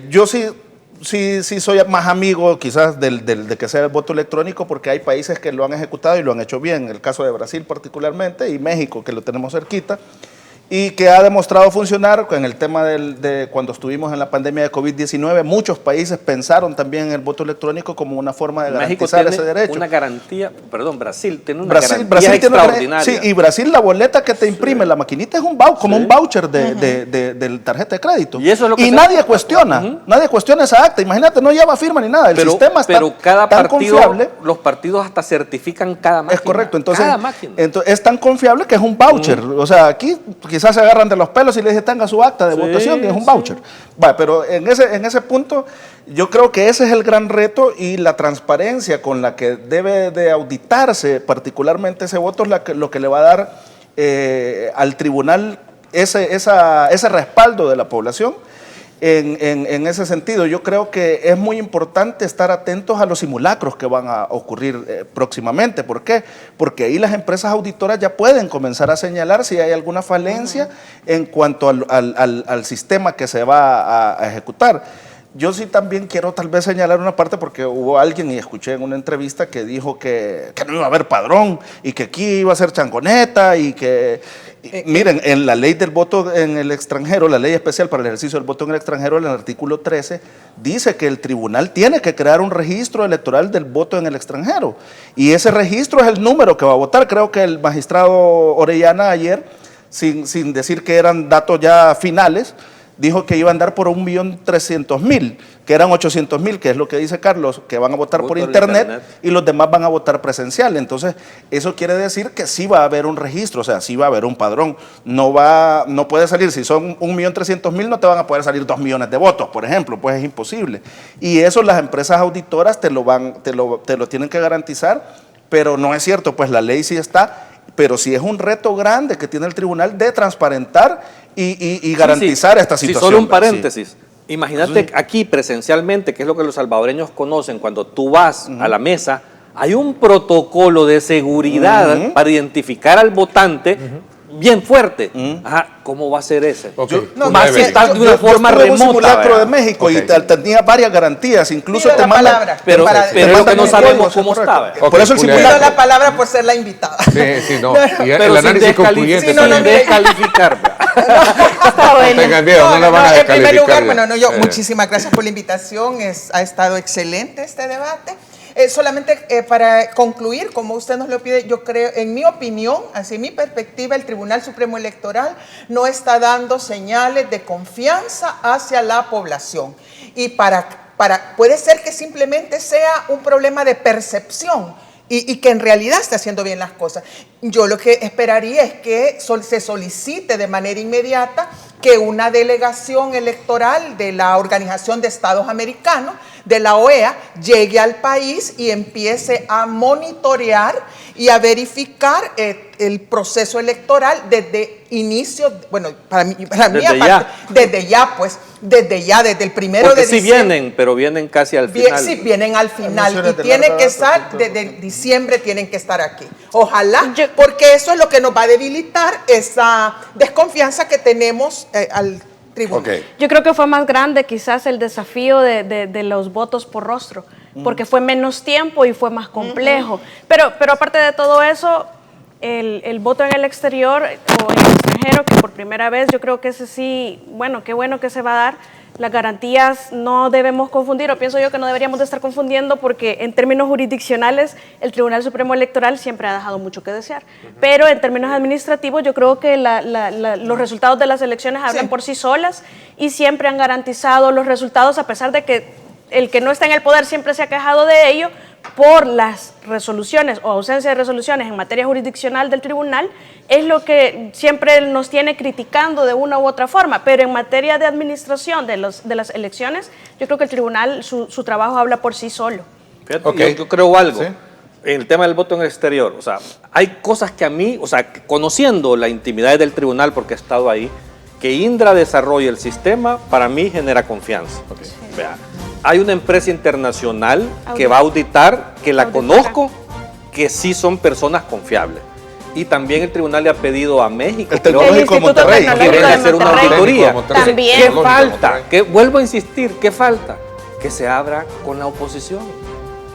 B: Yo sí soy más amigo quizás de que sea el voto electrónico, porque hay países que lo han ejecutado y lo han hecho bien, el caso de Brasil particularmente y México, que lo tenemos cerquita, y que ha demostrado funcionar con el tema de cuando estuvimos en la pandemia de COVID-19. Muchos países pensaron también en el voto electrónico como una forma de
C: México
B: garantizar
C: tiene
B: ese derecho.
C: una garantía, perdón, Brasil tiene una
B: Brasil
C: garantía
B: tiene
C: extraordinaria.
B: sí, y Brasil la boleta que te imprime la maquinita es un como un voucher de tarjeta de crédito.
C: Y eso es lo que se
B: nadie
C: hace.
B: cuestiona, nadie cuestiona esa acta. Imagínate, no lleva firma ni nada. El sistema está
C: pero cada
B: tan
C: partido,
B: confiable.
C: los partidos hasta certifican cada máquina.
B: Es correcto, entonces,
C: cada máquina.
B: es tan confiable que es un voucher. O sea, aquí quizás se agarran de los pelos y le dicen tenga su acta de votación y es un voucher. Va, pero en ese punto yo creo que ese es el gran reto, y la transparencia con la que debe de auditarse particularmente ese voto es lo que le va a dar al tribunal ese respaldo de la población. En ese sentido, yo creo que es muy importante estar atentos a los simulacros que van a ocurrir próximamente. ¿Por qué? Porque ahí las empresas auditoras ya pueden comenzar a señalar si hay alguna falencia en cuanto al sistema que se va a ejecutar. Yo sí también quiero tal vez señalar una parte, porque hubo alguien, y escuché en una entrevista, que dijo que no iba a haber padrón y que aquí iba a ser changoneta y que... miren, en la ley del voto en el extranjero, la ley especial para el ejercicio del voto en el extranjero, en el artículo 13, dice que el tribunal tiene que crear un registro electoral del voto en el extranjero. Y ese registro es el número que va a votar. Creo que el magistrado Orellana ayer, sin decir que eran datos ya finales, dijo que iba a andar por 1.300.000, que eran 800.000, que es lo que dice Carlos, que van a votar por internet, y los demás van a votar presencial. Entonces, eso quiere decir que sí va a haber un registro, o sea, sí va a haber un padrón. No puede salir, si son 1.300.000, no te van a poder salir 2 millones de votos, por ejemplo, pues es imposible. Y eso las empresas auditoras te lo tienen que garantizar, pero no es cierto, pues la ley sí está, pero sí es un reto grande que tiene el tribunal de transparentar y garantizar esta situación.
C: Solo un paréntesis. Imagínate aquí presencialmente, que es lo que los salvadoreños conocen, cuando tú vas a la mesa, hay un protocolo de seguridad para identificar al votante. bien fuerte. Ajá, ¿cómo va a ser ese?
A: Okay.
C: Más que está de una forma
B: yo estuve en un
C: remota.
B: simulacro de
C: ¿verdad?
B: México y tenía varias garantías, incluso
D: Pido
B: te
D: la
B: manda...
D: palabra.
C: Pero es lo que no sabemos cómo
B: está.
C: estaba.
B: Por eso el
A: Julia.
D: Pido
B: simulacro...
D: la palabra por ser la invitada.
A: Sí, no. Y el
C: Pero sin
A: análisis concluyente.
C: sin
A: también.
C: descalificar.
E: Está
A: No
E: bueno.
A: tengan miedo, no la van a
D: en primer
A: descalificar.
D: lugar, muchísimas gracias por la invitación. Ha estado excelente este debate. Solamente para concluir, como usted nos lo pide, yo creo, en mi opinión, así mi perspectiva, el Tribunal Supremo Electoral no está dando señales de confianza hacia la población. Y puede ser que simplemente sea un problema de percepción y que en realidad esté haciendo bien las cosas. Yo lo que esperaría es que se solicite de manera inmediata que una delegación electoral de la Organización de Estados Americanos, de la OEA, llegue al país y empiece a monitorear y a verificar el proceso electoral desde inicio, bueno, para mí aparte, desde ya, desde el 1 de
C: Porque
D: diciembre.
C: sí vienen, pero vienen casi al final.
D: Sí, vienen al final y tienen que estar, desde diciembre tienen que estar aquí. Ojalá, porque eso es lo que nos va a debilitar esa desconfianza que tenemos al tribunal.
A: Okay.
E: Yo creo que fue más grande quizás el desafío de los votos por rostro, porque fue menos tiempo y fue más complejo. Pero aparte de todo eso, el voto en el exterior o en el extranjero, que por primera vez yo creo que ese sí, bueno, qué bueno que se va a dar. Las garantías no debemos confundir, o pienso yo que no deberíamos de estar confundiendo, porque en términos jurisdiccionales el Tribunal Supremo Electoral siempre ha dejado mucho que desear. Pero en términos administrativos yo creo que los resultados de las elecciones hablan por sí solas y siempre han garantizado los resultados, a pesar de que el que no está en el poder siempre se ha quejado de ello por las resoluciones o ausencia de resoluciones en materia jurisdiccional del tribunal, es lo que siempre nos tiene criticando de una u otra forma. Pero en materia de administración de las elecciones, yo creo que el tribunal, su trabajo habla por sí solo.
C: Fíjate, yo creo algo.
A: ¿Sí?
C: En el tema del voto en el exterior, o sea, hay cosas que a mí, o sea, conociendo la intimidad del tribunal, porque he estado ahí, que Indra desarrolle el sistema, para mí genera confianza. Vea, hay una empresa internacional que va a auditar, que la conozco, que sí son personas confiables. Y también el tribunal le ha pedido a México,
B: El Tecnológico de Monterrey,
C: que venga a hacer una auditoría.
E: También.
C: ¿Qué falta? Vuelvo a insistir, ¿qué falta? Que se abra con la oposición.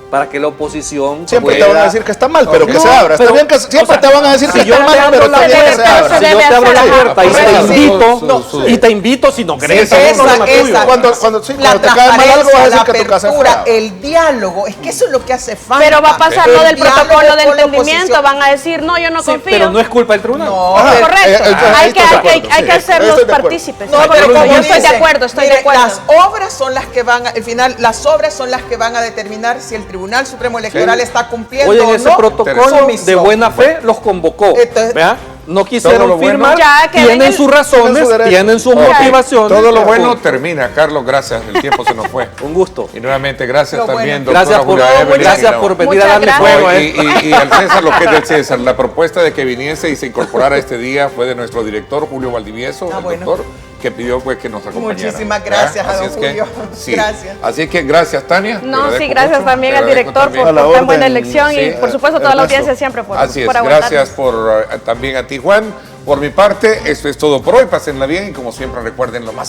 C: Para que la oposición
B: Siempre
C: pueda...
B: te van a decir que está mal, pero que
C: No,
B: se abra. Está
C: pero,
B: bien que siempre te van a decir que
C: yo
B: está
C: te
B: mal,
C: abro
B: pero
C: la
B: también que se
C: puerta,
B: abra.
C: si yo te abro la puerta y te
A: Correcto.
C: invito, y te invito si no crees,
D: Sí,
C: es un problema tuyo.
B: Cuando
D: La
B: te cae mal algo, vas a decir
D: la
B: que tu casa es
D: apertura,
B: fea.
D: el diálogo, es que eso es lo que hace falta.
E: Pero va a pasar lo del
D: diálogo
E: protocolo de
D: con la
E: entendimiento,
D: oposición.
E: van a decir, no, yo no
C: Sí,
E: confío.
C: pero no es culpa del tribunal.
D: No,
E: Correcto,
B: ahí estoy de acuerdo,
E: hay que
B: sí,
E: hacerlos
B: estoy de acuerdo.
E: partícipes.
D: No,
E: Estoy
D: pero
E: de acuerdo.
D: como
E: Yo estoy de
D: dicen,
E: acuerdo, estoy de
D: mire,
E: acuerdo.
D: las obras son las que van, al final, las obras son las que van a determinar si el Tribunal Supremo Electoral está cumpliendo
C: Oye, en
D: o
C: ese
D: no
C: protocolo
D: su
C: de
D: misión.
C: buena fe los convocó.
D: Entonces,
C: ¿vea? No
A: todo
C: quisieron
A: lo bueno.
C: firmar,
E: Ya, que
C: tienen
E: den
C: sus razones,
B: derecho.
C: tienen sus
A: Ok,
C: motivaciones.
A: todo lo bueno
C: Punto.
A: termina, Carlos, gracias, el tiempo se nos fue.
C: Un gusto.
A: Y nuevamente, gracias
D: Lo
A: también,
D: bueno.
A: doctora Julia Evelyn.
C: Gracias por venir
E: Muchas
C: a darle
E: gracias.
C: fuego a
A: No,
C: esto.
A: y al César lo que es del César. La propuesta de que viniese y se incorporara este día fue de nuestro director, Julio Valdivieso, el
D: bueno.
A: doctor, que pidió pues que nos acompañara.
D: Muchísimas gracias a
A: Así
D: don
A: es que,
D: Julio.
A: sí.
D: Gracias.
A: Así que gracias, Tania.
E: No,
A: Te
E: sí,
A: agradezco
E: gracias
A: mucho.
E: también
A: Te
E: al
A: agradezco
E: director
A: también.
B: A la
E: por tan buena
B: orden,
E: elección
A: sí.
E: y por supuesto a toda la
B: Ernesto.
E: audiencia siempre por
A: Así es,
E: aguantarnos.
A: gracias por también a ti, Juan. Por mi parte, esto es todo por hoy. Pásenla bien y como siempre recuerden lo más